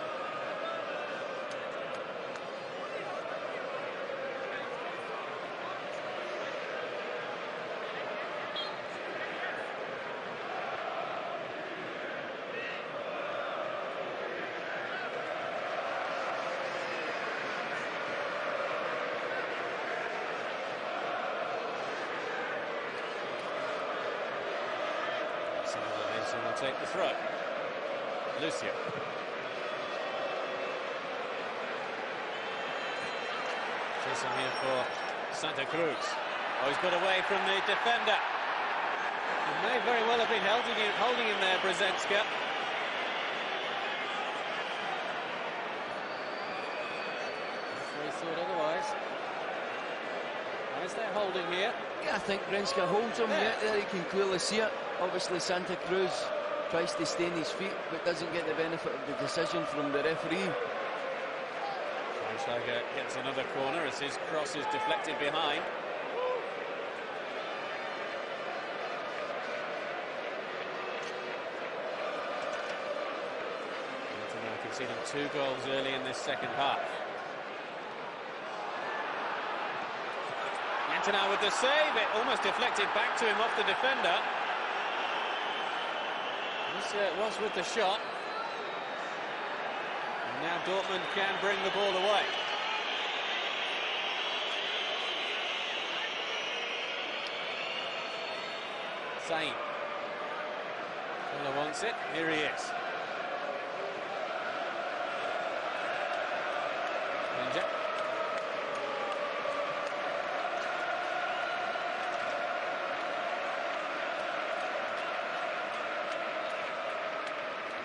Will take the throw. Lucio. Chasing here for Santa Cruz. Oh, he's got away from the defender. He may very well have been holding him there, Brzezinska. He thought otherwise. Is there holding here? Yeah, I think Brzezinska holds him. Yeah, there you can clearly see it. Obviously, Santa Cruz tries to stay on his feet, but doesn't get the benefit of the decision from the referee. Schweinsteiger gets another corner as his cross is deflected behind. Now conceding 2 goals early in this second half. Now with the save, it almost deflected back to him off the defender. This was with the shot. And now Dortmund can bring the ball away. Sain. Fuller wants it. Here he is. Ranger.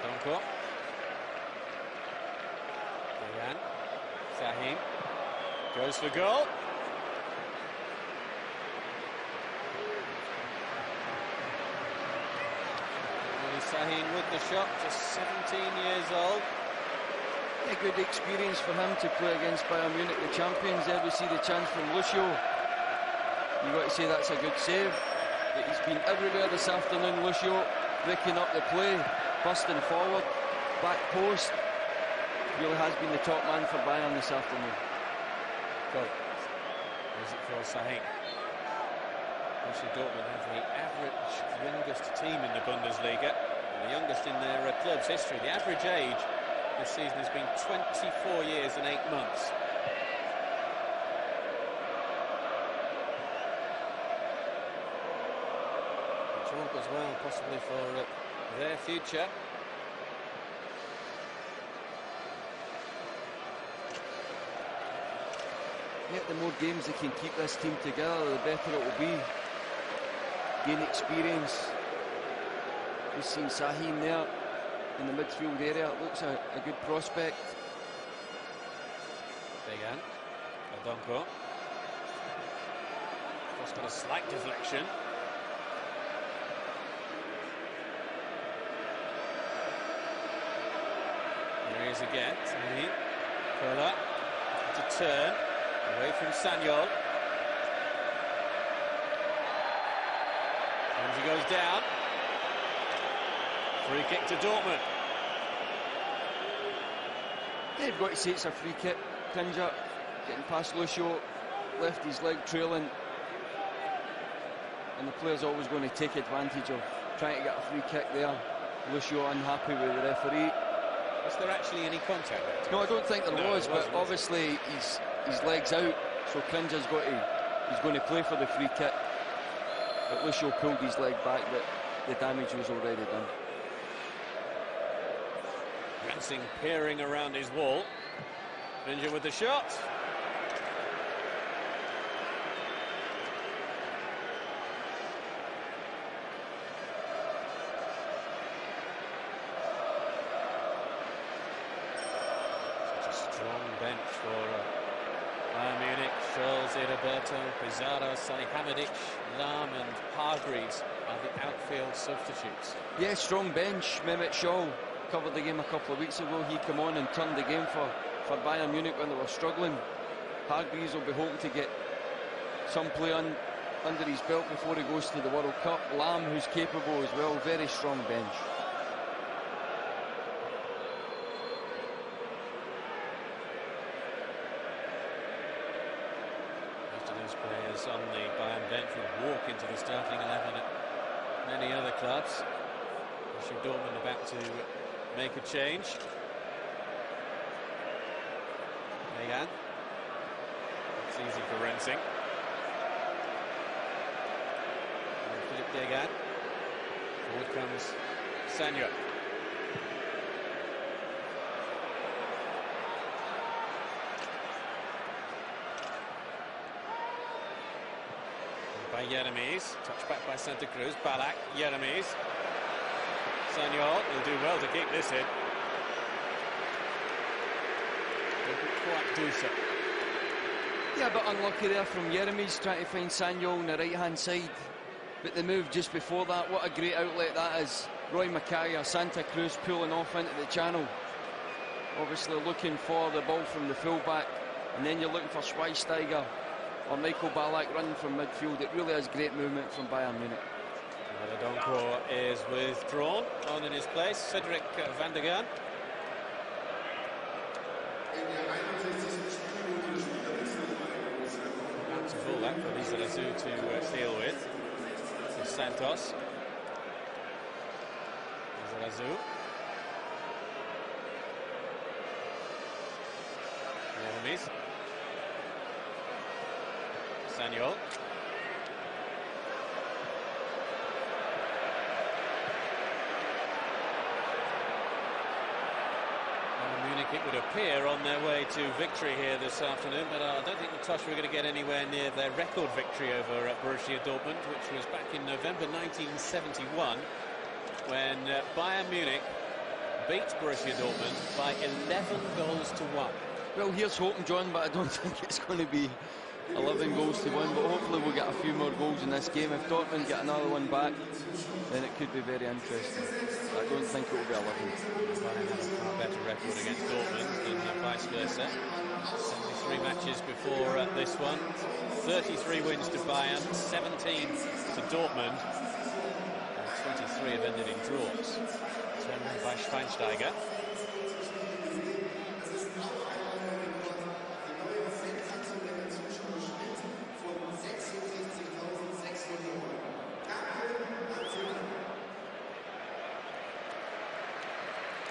Donko. Bayern. Sahin. Goes for goal. Sahin with the shot, just 17 years old. A good experience for him to play against Bayern Munich, the champions. There we see the chance from Lucio. You've got to say that's a good save. But he's been everywhere this afternoon, Lucio, breaking up the play, busting forward, back post. Really has been the top man for Bayern this afternoon. Goal. Is it for Sahin? Borussia Dortmund have the average youngest team in the Bundesliga, and the youngest in their club's history. The average age this season has been 24 years and 8 months. Which all goes well, possibly for their future. Yet the more games they can keep this team together, the better it will be. Gain experience. We've seen Sahin there in the midfield area. It looks a good prospect. Bayern. Donko. Just got a slight deflection. There he is again. Sahin. Fuller. To turn. Away from Sanyol. And he goes down. Free kick to Dortmund. They've got to say it's a free kick. Klinger getting past Lucio, left his leg trailing. And the player's always going to take advantage of trying to get a free kick there. Lucio unhappy with the referee. Was there actually any contact there? No, I don't think there was, but obviously his leg's out, so Klinger's he's going to play for the free kick. But Lucio pulled his leg back, but the damage was already done. Rensing peering around his wall. Klinger with the shot. Such a strong bench for Bayern Munich. Scholes, Roberto, Pizarro, Salihamidzic, Lahm and Hargreaves are the outfield substitutes. Yeah, strong bench. Mehmet Scholl covered the game a couple of weeks ago. He came on and turned the game for Bayern Munich when they were struggling. Hargreaves will be hoping to get some play under his belt before he goes to the World Cup. Lahm, who's capable as well. Very strong bench. Players on the Bayern bench would walk into the starting 11 at many other clubs. Borussia Dortmund about to make a change. Bayern. It's easy for Rensing. And Philippe Degan. Forward comes Sanyo. Jeremies. Touch back by Santa Cruz. Ballack, Jeremies. Sagnol will do well to keep this in. Didn't quite do so. Yeah, a bit unlucky there from Jeremies, trying to find Sagnol on the right-hand side. But the move just before that, what a great outlet that is. Roy Mackay or Santa Cruz pulling off into the channel. Obviously looking for the ball from the fullback. And then you're looking for Schweinsteiger or Michael Ballack running from midfield. It really is great movement from Bayern Munich. Doncourt is withdrawn. On in his place, Cedric van der Gaan. That's a fullback for Lisa Lazou to deal with. So Santos. Lisa Lazou. Jeremies. Sagnol. Munich, it would appear, on their way to victory here this afternoon, but I don't think Tosh were going to get anywhere near their record victory over Borussia Dortmund, which was back in November 1971, when Bayern Munich beat Borussia Dortmund by 11 goals to 1. Well, here's hoping, John, but I don't think it's going to be 11 goals to 1, but hopefully we'll get a few more goals in this game. If Dortmund get another one back, then it could be very interesting. I don't think it will be 11. Bayern have a far better record against Dortmund than vice versa. 73 matches before this one. 33 wins to Bayern, 17 to Dortmund. And 23 have ended in draws. Determined by Schweinsteiger.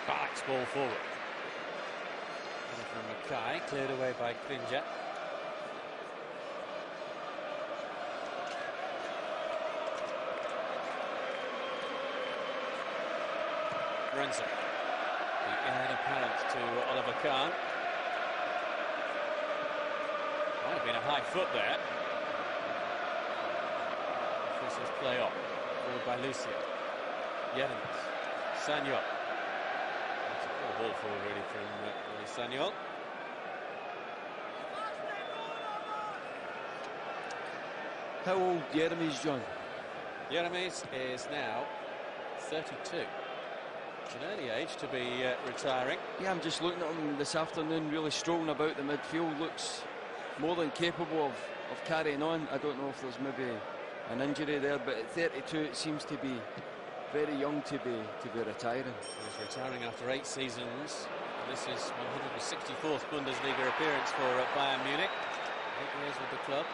Ballack's ball forward. From Mackay, cleared away by Krinja. Renzo. The heir apparent to Oliver Kahn. Might have been a high foot there. Forces play off. Forward by Lucia. Jeremies. Sagnol. Ball forward really from Sagnol. How old Jeremies, John? Jeremies is now 32. It's an early age to be retiring. Yeah, I'm just looking at him this afternoon, really strolling about the midfield. Looks more than capable of carrying on. I don't know if there's maybe an injury there, but at 32 it seems to be very young to be retiring. He's retiring after 8 seasons. This is 164th Bundesliga appearance for Bayern Munich. 8 years with the club.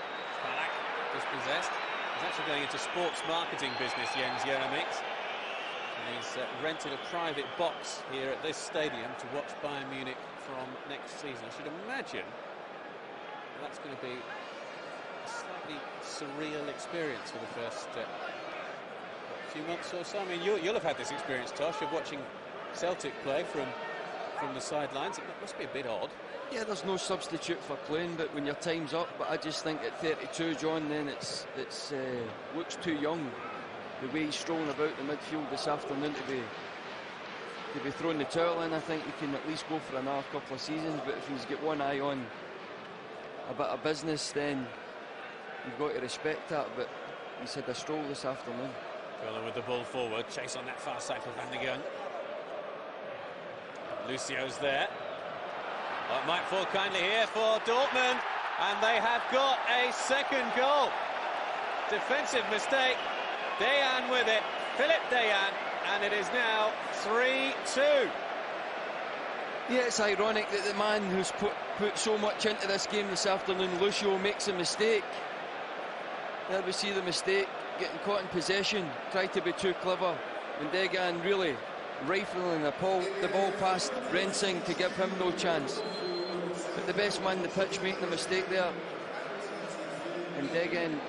Ballack, dispossessed. He's actually going into sports marketing business, Jens Jeremies. And he's rented a private box here at this stadium to watch Bayern Munich from next season. I should imagine that's going to be a slightly surreal experience for the first few months or so. I mean, you'll have had this experience, Tosh, of watching Celtic play from the sidelines. It must be a bit odd. Yeah, there's no substitute for playing, but when your time's up, but I just think at 32, John, then it's looks too young. The way he's strolling about the midfield this afternoon to be throwing the towel in. I think he can at least go for another couple of seasons, but if he's got one eye on a bit of business, then you've got to respect that. But he's had a stroll this afternoon. Going with the ball forward, chase on that far side for Van der Gaan. Lucio's there. Well, it might fall kindly here for Dortmund, and they have got a second goal. Defensive mistake. Dejan with it, Philip Dejan, and it is now 3-2. Yeah, it's ironic that the man who's put so much into this game this afternoon, Lucio, makes a mistake. There we see the mistake, getting caught in possession, tried to be too clever, and Dejan really rifling the ball past Rensing to give him no chance. But the best man in the pitch making the mistake there, and Dejan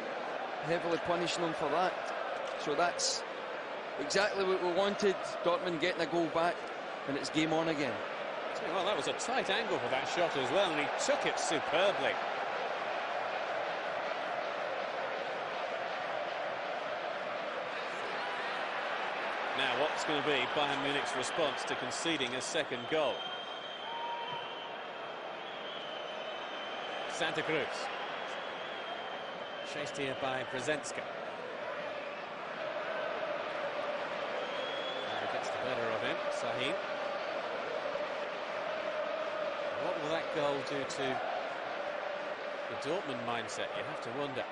heavily punishing him for that. So that's exactly what we wanted. Dortmund getting a goal back, and it's game on again. Well, that was a tight angle for that shot as well, and he took it superbly. Now, what's going to be Bayern Munich's response to conceding a second goal? Santa Cruz. Chased here by Brzezinska. And gets the better of him, Sahin. What will that goal do to the Dortmund mindset? You have to wonder.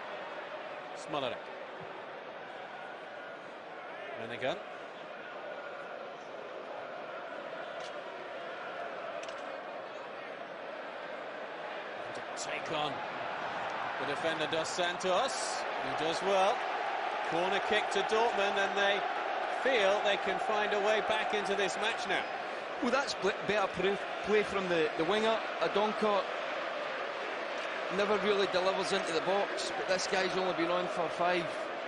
Smolarek. Renegun. To take on the defender Dos Santos, who does well. Corner kick to Dortmund, and they feel they can find a way back into this match now. Well, that's better play from the winger. Adonka never really delivers into the box, but this guy's only been on for 5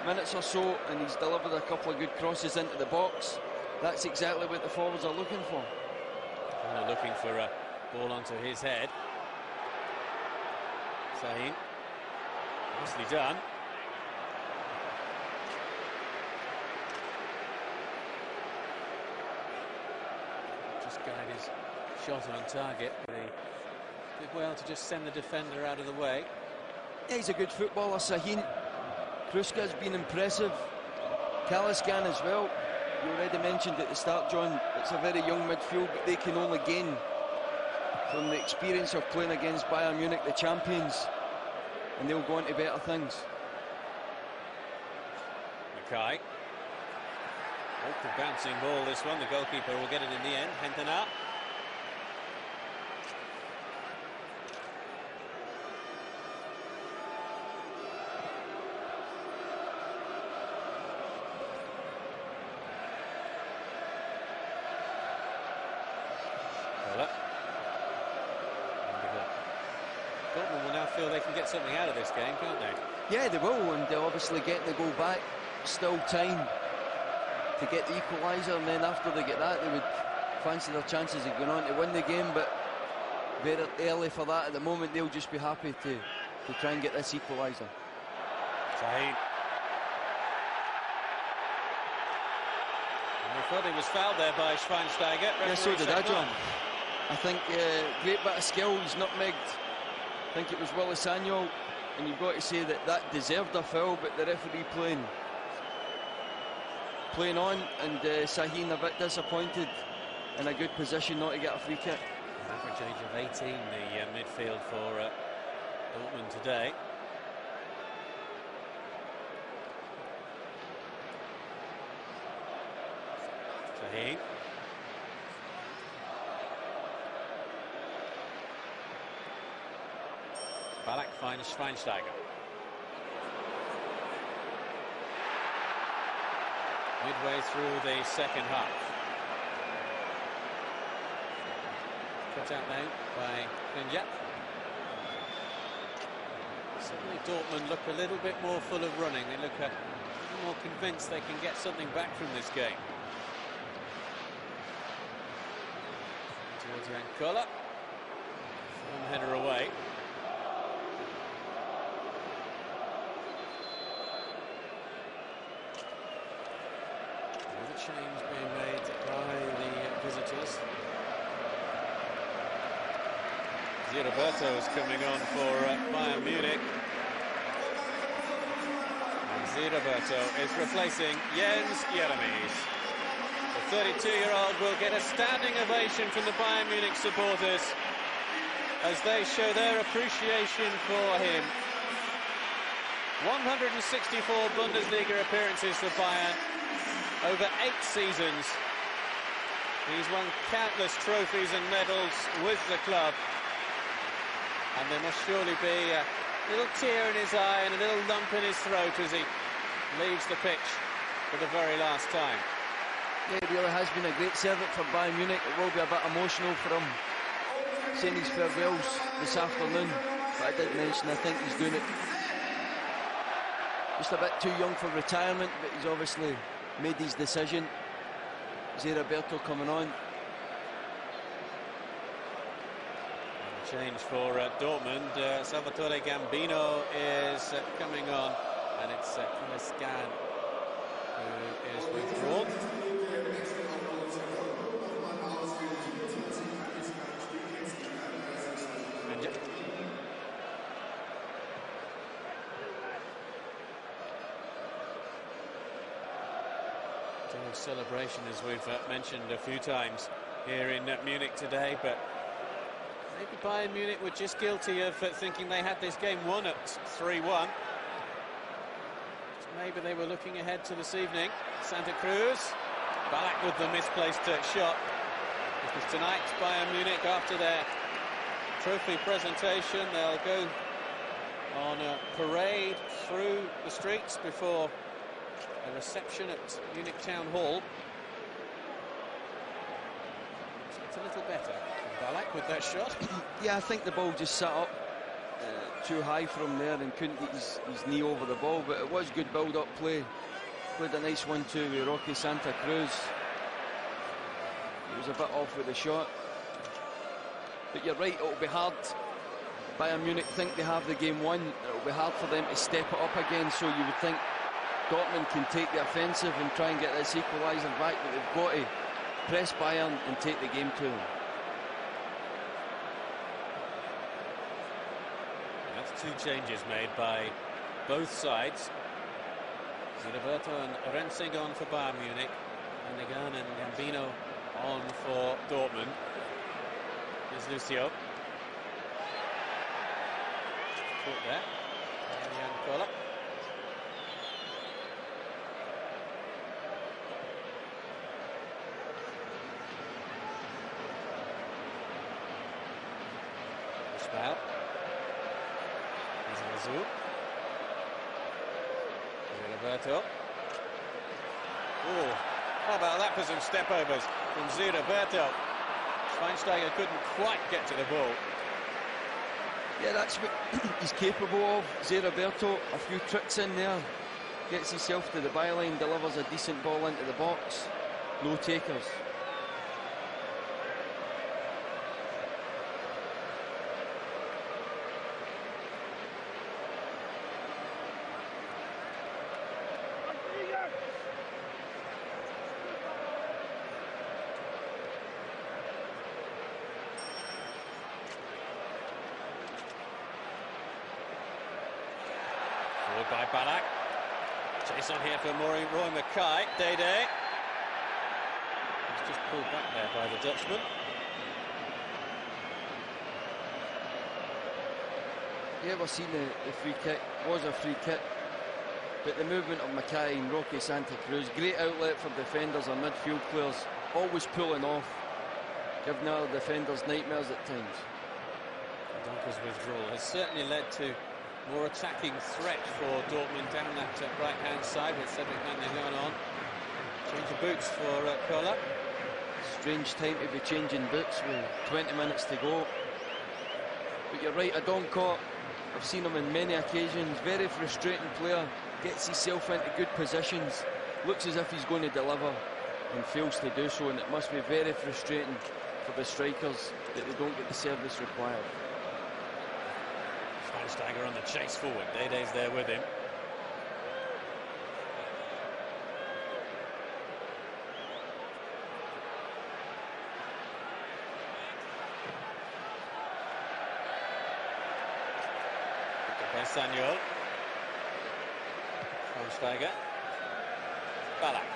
minutes or so, and he's delivered a couple of good crosses into the box. That's exactly what the forwards are looking for. They're looking for a ball onto his head. Sahin. Nicely done. Just guide his shot on target, but he did well to just send the defender out of the way. Yeah, he's a good footballer, Sahin. Kruska's been impressive. Kaliskan as well. You already mentioned at the start, John, it's a very young midfield, but they can only gain from the experience of playing against Bayern Munich, the champions, and they'll go on to better things. Mackay. The bouncing ball, this one. The goalkeeper will get it in the end. Hentenaar. Dortmund will now feel they can get something out of this game, can't they? Yeah, they will, and they'll obviously get the goal back. Still time to get the equaliser, and then after they get that, they would fancy their chances of going on to win the game, but very early for that at the moment. They'll just be happy to try and get this equaliser. Sahin. I thought he was fouled there by Schweinsteiger. Yeah, so did I, John. I think great bit of skill. He's nutmegged. I think it was Willy Sagnol, and you've got to say that deserved a foul, but the referee playing on, and Sahin a bit disappointed, in a good position not to get a free kick. Average age of 18, the midfield for Dortmund today. Sahin. Ballack finds Schweinsteiger. Midway through the second half. Cut out now by Klinjak. Suddenly Dortmund look a little bit more full of running. They look a little more convinced they can get something back from this game. Towards Yankola. One header away. Change being made by the visitors. Roberto is coming on for Bayern Munich. And Roberto is replacing Jens Jeremies. The 32-year-old will get a standing ovation from the Bayern Munich supporters as they show their appreciation for him. 164 Bundesliga appearances for Bayern. Over 8 seasons, he's won countless trophies and medals with the club, and there must surely be a little tear in his eye and a little lump in his throat as he leaves the pitch for the very last time. Yeah, it really has been a great servant for Bayern Munich. It will be a bit emotional for him saying his farewells this afternoon, but I did mention I think he's doing it just a bit too young for retirement, but he's obviously made his decision. Roberto coming on. Change for Dortmund. Salvatore Gambino is coming on, and it's Kaliskan who is withdrawn. celebration, as we've mentioned a few times here in Munich today, but maybe Bayern Munich were just guilty of thinking they had this game won at 3-1. So maybe they were looking ahead to this evening. Santa Cruz, Ballack with the misplaced shot. Because tonight, Bayern Munich, after their trophy presentation, they'll go on a parade through the streets before a reception at Munich Town Hall. So it's a little better. Ballack with that shot. Yeah, I think the ball just sat up too high from there and couldn't get his knee over the ball, but it was good build-up play. Played a nice 1-2 with Roque Santa Cruz. He was a bit off with the shot. But you're right, it'll be hard. Bayern Munich think they have the game won. It'll be hard for them to step it up again, so you would think Dortmund can take the offensive and try and get this equaliser back, but they've got to press Bayern and take the game to them. That's two changes made by both sides. Ziraberto and Rensing on for Bayern Munich, and Negan and Gambino on for Dortmund. Here's Lucio. Caught there. And Kola. Ismail. Here's Razou. Ziraberto. Oh, how about that for some step-overs from Ziraberto? Schweinsteiger couldn't quite get to the ball. Yeah, that's what he's capable of. Ziraberto, a few tricks in there. Gets himself to the byline, delivers a decent ball into the box. No takers. By Ballack. Chase on here for Roy Mackay. Dede. He's just pulled back there by the Dutchman. Yeah, we've seen the free kick. Was a free kick. But the movement of Mackay and Roque Santa Cruz, great outlet for defenders and midfield players, always pulling off, giving other defenders nightmares at times. Donker's withdrawal has certainly led to more attacking threat for Dortmund down that right-hand side with Cedric Mann on. Change of boots for Kola. Strange time to be changing boots with 20 minutes to go. But you're right, Adoncourt, I've seen him in many occasions, very frustrating player, gets himself into good positions, looks as if he's going to deliver and fails to do so, and it must be very frustrating for the strikers that they don't get the service required. Schweinsteiger on the chase forward. Dede's there with him. Picked up by Sagnol. Schweinsteiger. Ballack.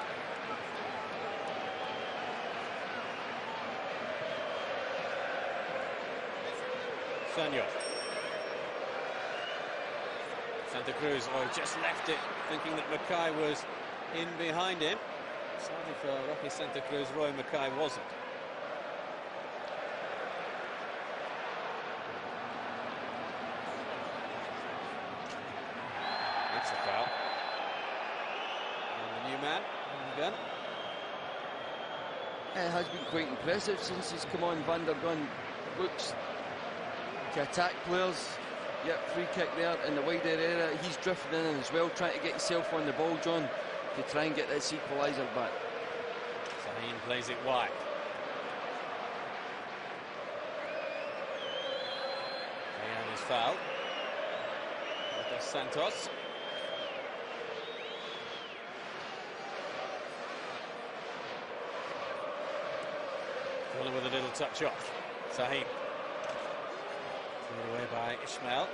Sagnol. Santa Cruz, just left it, thinking that Mackay was in behind him. Sadly for Roque Santa Cruz, Roy Mackay wasn't. It's a foul. And the new man on the gun. It has been quite impressive since he's come on. Van der Gun looks to attack players. Yep, free kick there in the wider area. He's drifting in as well, trying to get himself on the ball, John, to try and get this equaliser back. Sahin plays it wide. Rayan is fouled. That's Santos. Fuller with a little touch off. Sahin. Thrown away by Ismail.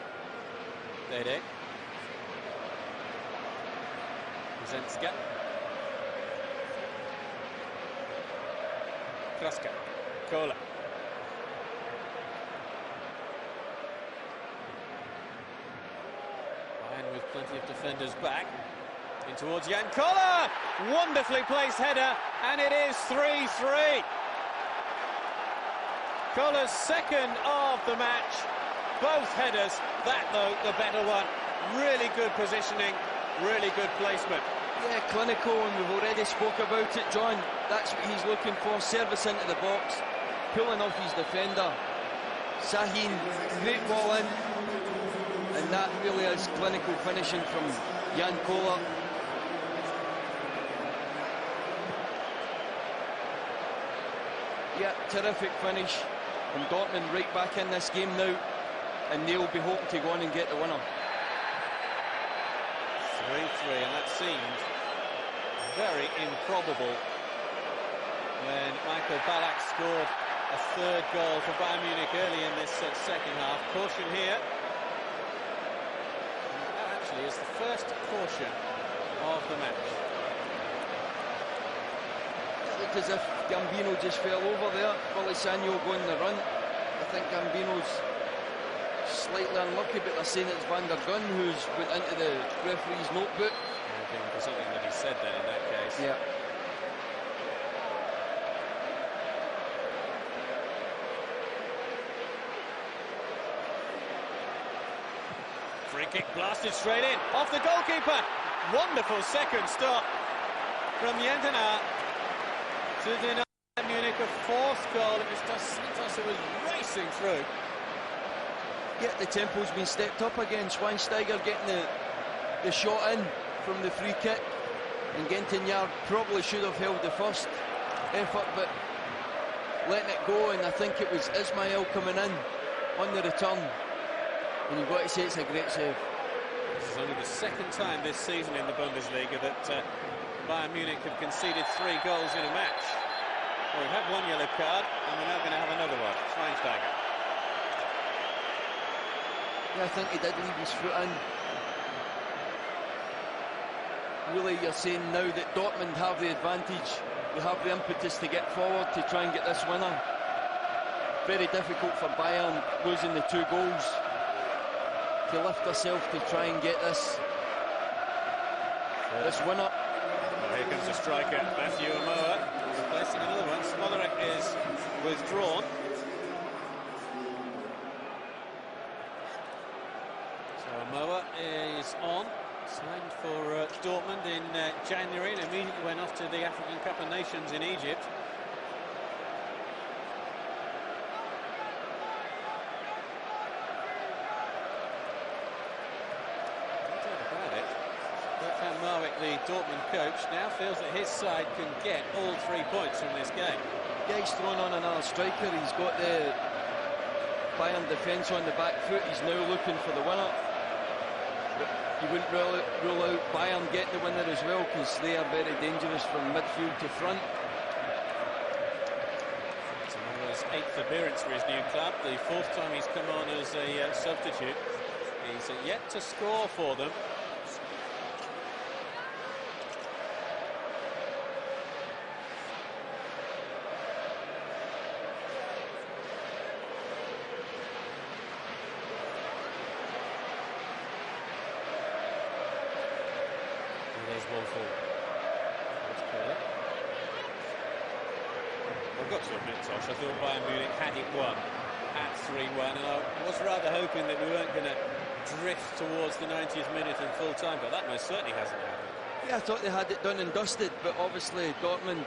Dede. Kuzenska. Kraska. Kola. Bayern with plenty of defenders back. In towards Jan Kola. Wonderfully placed header, and it is 3-3. Kola's second of the match. Both headers. That, though, the better one. Really good positioning, really good placement. Yeah, clinical, and we've already spoke about it, John. That's what he's looking for. Service into the box, pulling off his defender. Sahin, great ball in. And that really is clinical finishing from Jan Kola. Yeah, terrific finish. And Dortmund right back in this game now. And they'll be hoping to go on and get the winner. 3-3, and that seemed very improbable when Michael Ballack scored a third goal for Bayern Munich early in this second half. Caution here. And that actually is the first caution of the match. It looked as if Gambino just fell over there. Polisano going the run. I think Gambino's slightly unlucky, but they're saying it's Van der Gunn who's went into the referee's notebook. I think for something that he said then in that case. Yeah. Free kick blasted straight in, off the goalkeeper. Wonderful second stop from Jentena to deny Munich a fourth goal. It was Dos Santos who was racing through. Yeah, the tempo's been stepped up again. Schweinsteiger getting the shot in from the free kick. And Gentena probably should have held the first effort, but letting it go, and I think it was Ismail coming in on the return. And you've got to say it's a great save. This is only the second time this season in the Bundesliga that Bayern Munich have conceded 3 goals in a match. Well, we've had one yellow card, and we're now going to have another one. Schweinsteiger. Yeah, I think he did leave his foot in. Really, you're saying now that Dortmund have the advantage. They have the impetus to get forward to try and get this winner. Very difficult for Bayern, losing the 2 goals. To lift herself to try and get this winner. Well, here comes the striker, Matthew Amoa, replacing another one. Smolarek is withdrawn. So Amoa is on, signed for Dortmund in January, and immediately went off to the African Cup of Nations in Egypt. The Dortmund coach now feels that his side can get all 3 points from this game. Yeah, he's thrown on another striker. He's got the Bayern defence on the back foot. He's now looking for the winner. But you wouldn't rule out Bayern getting the winner as well, because they are very dangerous from midfield to front. It's his 8th appearance for his new club, the 4th time he's come on as a substitute. He's yet to score for them. I've got to admit, Tosh, I thought Bayern Munich had it won at 3-1, and I was rather hoping that we weren't going to drift towards the 90th minute in full time, but that most certainly hasn't happened. Yeah, I thought they had it done and dusted, but obviously Dortmund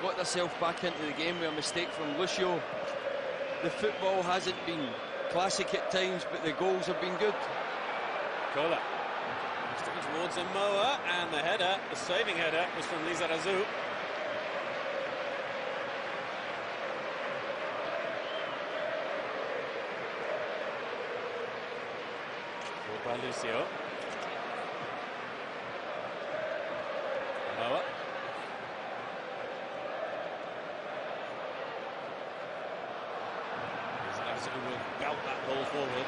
got themselves back into the game with a mistake from Lucio. The football hasn't been classic at times, but the goals have been good. Kola sticking towards Amoa, and the header, the saving header, was from Lizarazu. By Lucio. Amoa. Lizarazu will belt that ball forward.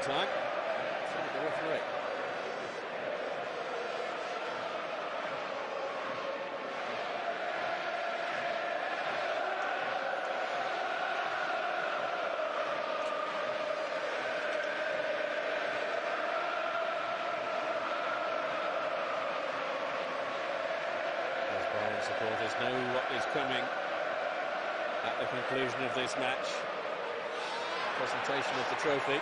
time. So did the referee. Bayern supporters know what is coming at the conclusion of this match. Presentation of the trophy.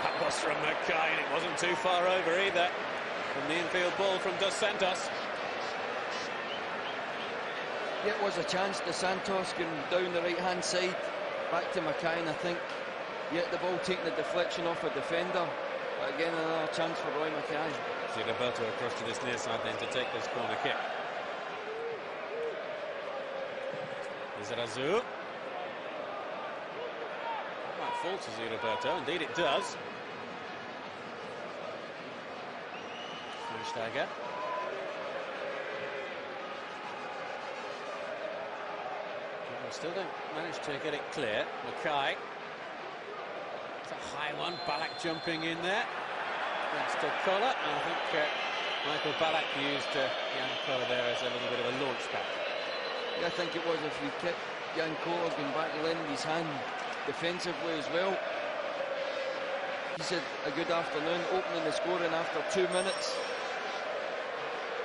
That was from Mackay, and it wasn't too far over either. From the infield ball from Dos Santos. Yeah, it was a chance. Dos Santos going down the right-hand side, back to Mackay, and I think yet the ball taking the deflection off a defender. But again, another chance for Roy Mackay. See Roberto across to this near side then to take this corner kick. Lizarazu. That might fall to Roberto, indeed it does. Schweinsteiger. Still don't manage to get it clear. Mackay. It's a high one. Ballack jumping in there. That's to Koller. And I think Michael Ballack used Jan Koller there as a little bit of a launch pad. Yeah, I think it was a free kick. Jan Koller going back and lending his hand defensively as well. He's had a good afternoon, opening the scoring after 2 minutes.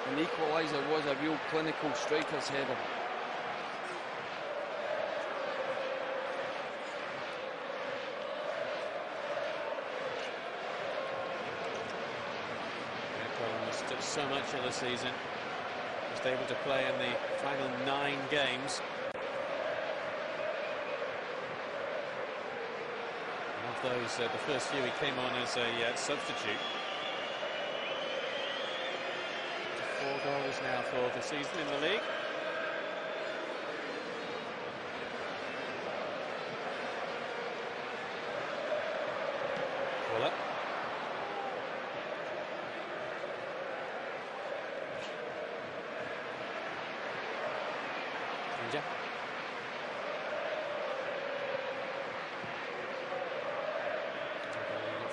And the equaliser was a real clinical striker's header. So much of the season, just able to play in the final 9 games. And of those, the first few he came on as a substitute. 4 goals now for the season in the league. Koller.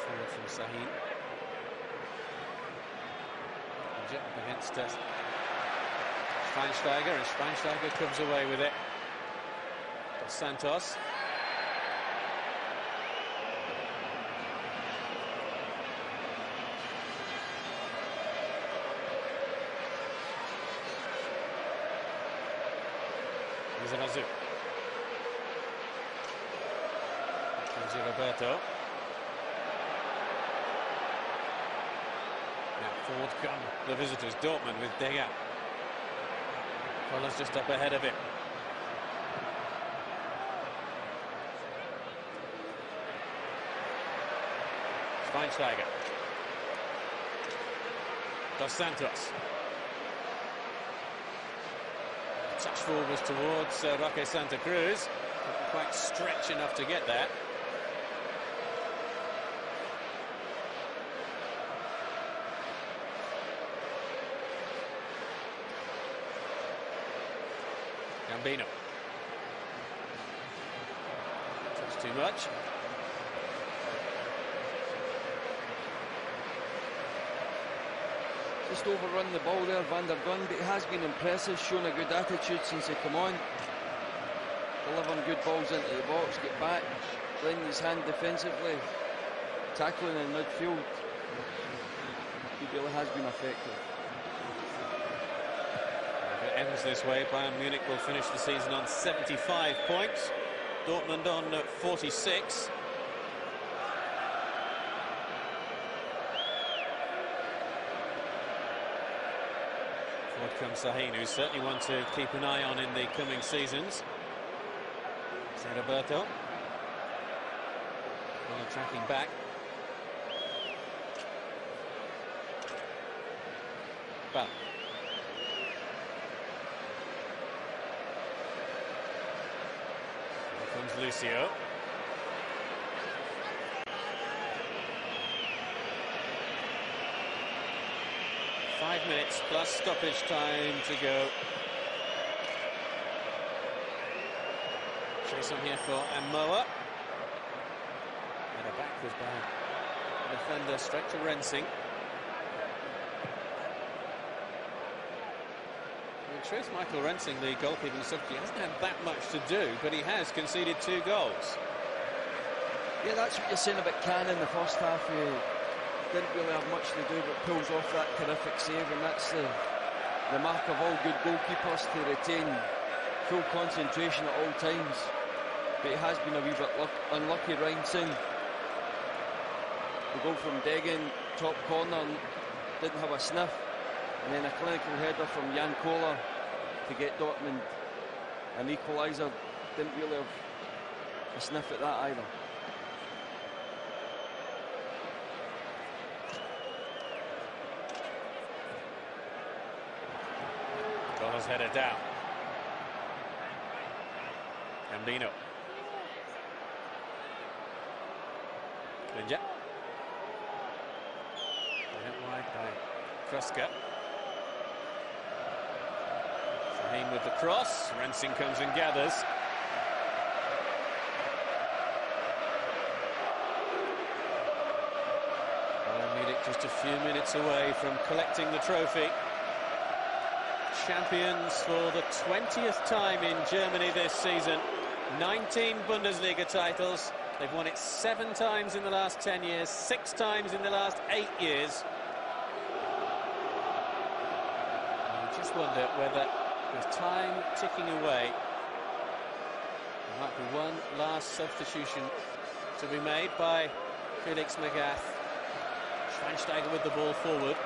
Forward from Sahin. Up against Schweinsteiger, and Schweinsteiger comes away with it. Dos Santos. Lizarazu. Roberto. Now forward come the visitors, Dortmund with Dega. Koller's just up ahead of him. Schweinsteiger. Dos Santos. Touch forwards towards Roque Santa Cruz. Didn't quite stretch enough to get there. Gambino. Touch too much. Just overrun the ball there, Van der Gun, but he has been impressive, shown a good attitude since he come on. Delivering good balls into the box, get back, lending his hand defensively, tackling in midfield. He really has been effective. If it ends this way, Bayern Munich will finish the season on 75 points. Dortmund on 46. Forward comes Sahin, who's certainly one to keep an eye on in the coming seasons. Roberto. Tracking back. Well. Here comes Lucio. Five minutes plus stoppage time to go. Chase on here for Amoa. back was by the defender, straight to Rensing. In truth, Michael Rensing, the goalkeeping substitute, hasn't had that much to do, but he has conceded 2 goals. Yeah, that's what you're saying about Can in the first half. He didn't really have much to do, but pulls off that terrific save, and that's the mark of all good goalkeepers, to retain full concentration at all times. But he has been a wee bit unlucky. Rensing. The goal from Degen, top corner, didn't have a sniff. And then a clinical header from Jan Koller to get Dortmund an equaliser. Didn't really have a sniff at that either. Koller's header down. Gambino. Ninja. Out wide by Kruska. Shaheen with the cross. Rensing comes and gathers. Bayern Munich just a few minutes away from collecting the trophy. Champions for the 20th time in Germany this season. 19 Bundesliga titles. They've won it 7 times in the last 10 years, 6 times in the last 8 years. I just wonder whether, with time ticking away, there might be one last substitution to be made by Felix Magath. Schweinsteiger with the ball forward.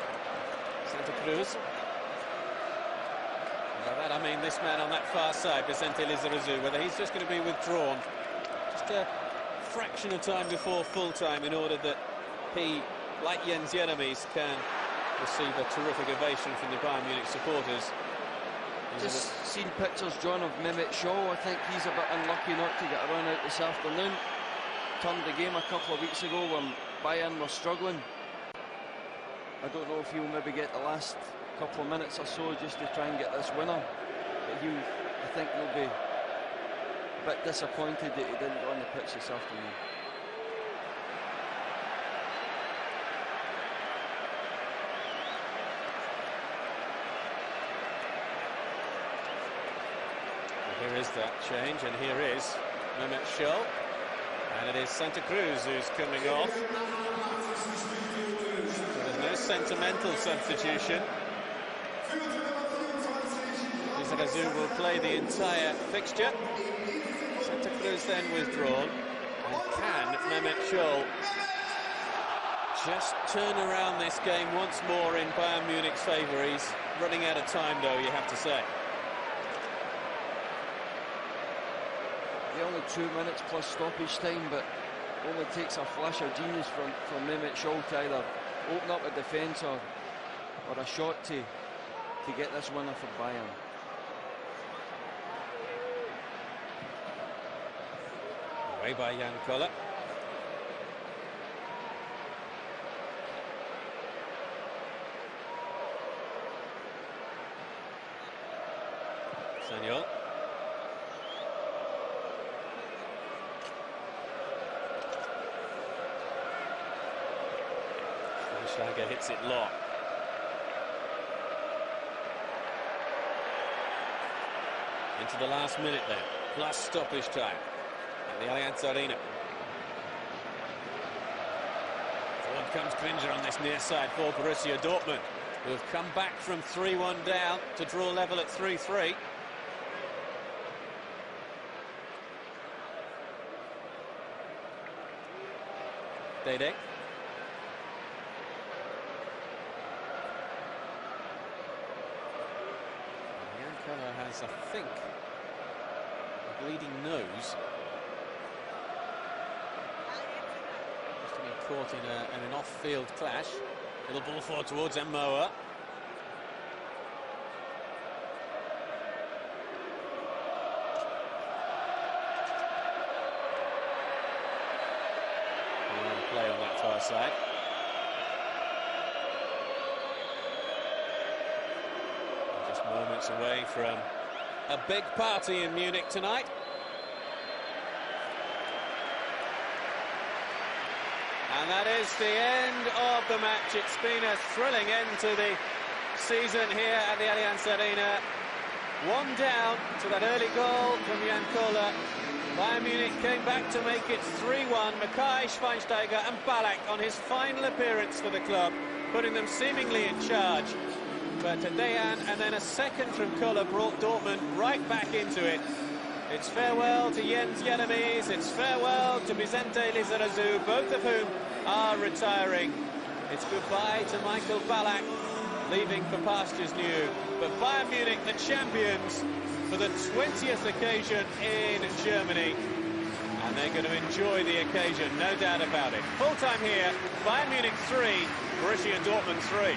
Santa Cruz. By that I mean this man on that far side, Vicente Lizarazu, whether he's just going to be withdrawn just a fraction of time before full time in order that he, like Jens Jeremies, can receive a terrific ovation from the Bayern Munich supporters. Just seen pictures, John, of Mehmet Scholl. I think he's a bit unlucky not to get a run out this afternoon. Turned the game a couple of weeks ago when Bayern were struggling. I don't know if he'll maybe get the last couple of minutes or so just to try and get this winner. But I think he'll be a bit disappointed that he didn't go on the pitch this afternoon. Well, here is that change, and here is Mehmet Scholl. And it is Santa Cruz who's coming off. So there's no sentimental substitution. Lizarazu will play the entire fixture. Santa Cruz then withdrawn. And can Mehmet Scholl just turn around this game once more in Bayern Munich's favour? He's running out of time, though, you have to say. Only 2 minutes plus stoppage time, but only takes a flash of genius from Mehmet Scholl to either open up a defence or a shot to get this winner for Bayern. Away by Jan Koller. Sanyol. Schweinsteiger hits it long. Into the last minute then, plus stoppage time at the Allianz Arena. Forward comes Klinger on this near side for Borussia Dortmund, who have come back from 3-1 down to draw level at 3-3. Dede. Has, I think, a bleeding nose. Must have been caught in an off-field clash. Little ball forward towards Moa. Play on that far side. Moments away from a big party in Munich tonight. And that is the end of the match. It's been a thrilling end to the season here at the Allianz Arena. 1 down to that early goal from Jan Koller. Bayern Munich came back to make it 3-1. Mackay, Schweinsteiger and Ballack on his final appearance for the club, putting them seemingly in charge. But Dejan and then a second from Koller brought Dortmund right back into it. It's farewell to Jens Jeremies, it's farewell to Vicente Lizarazu, both of whom are retiring. It's goodbye to Michael Ballack, leaving for pastures new. But Bayern Munich, the champions, for the 20th occasion in Germany. And they're going to enjoy the occasion, no doubt about it. Full time here, Bayern Munich 3, Borussia Dortmund 3.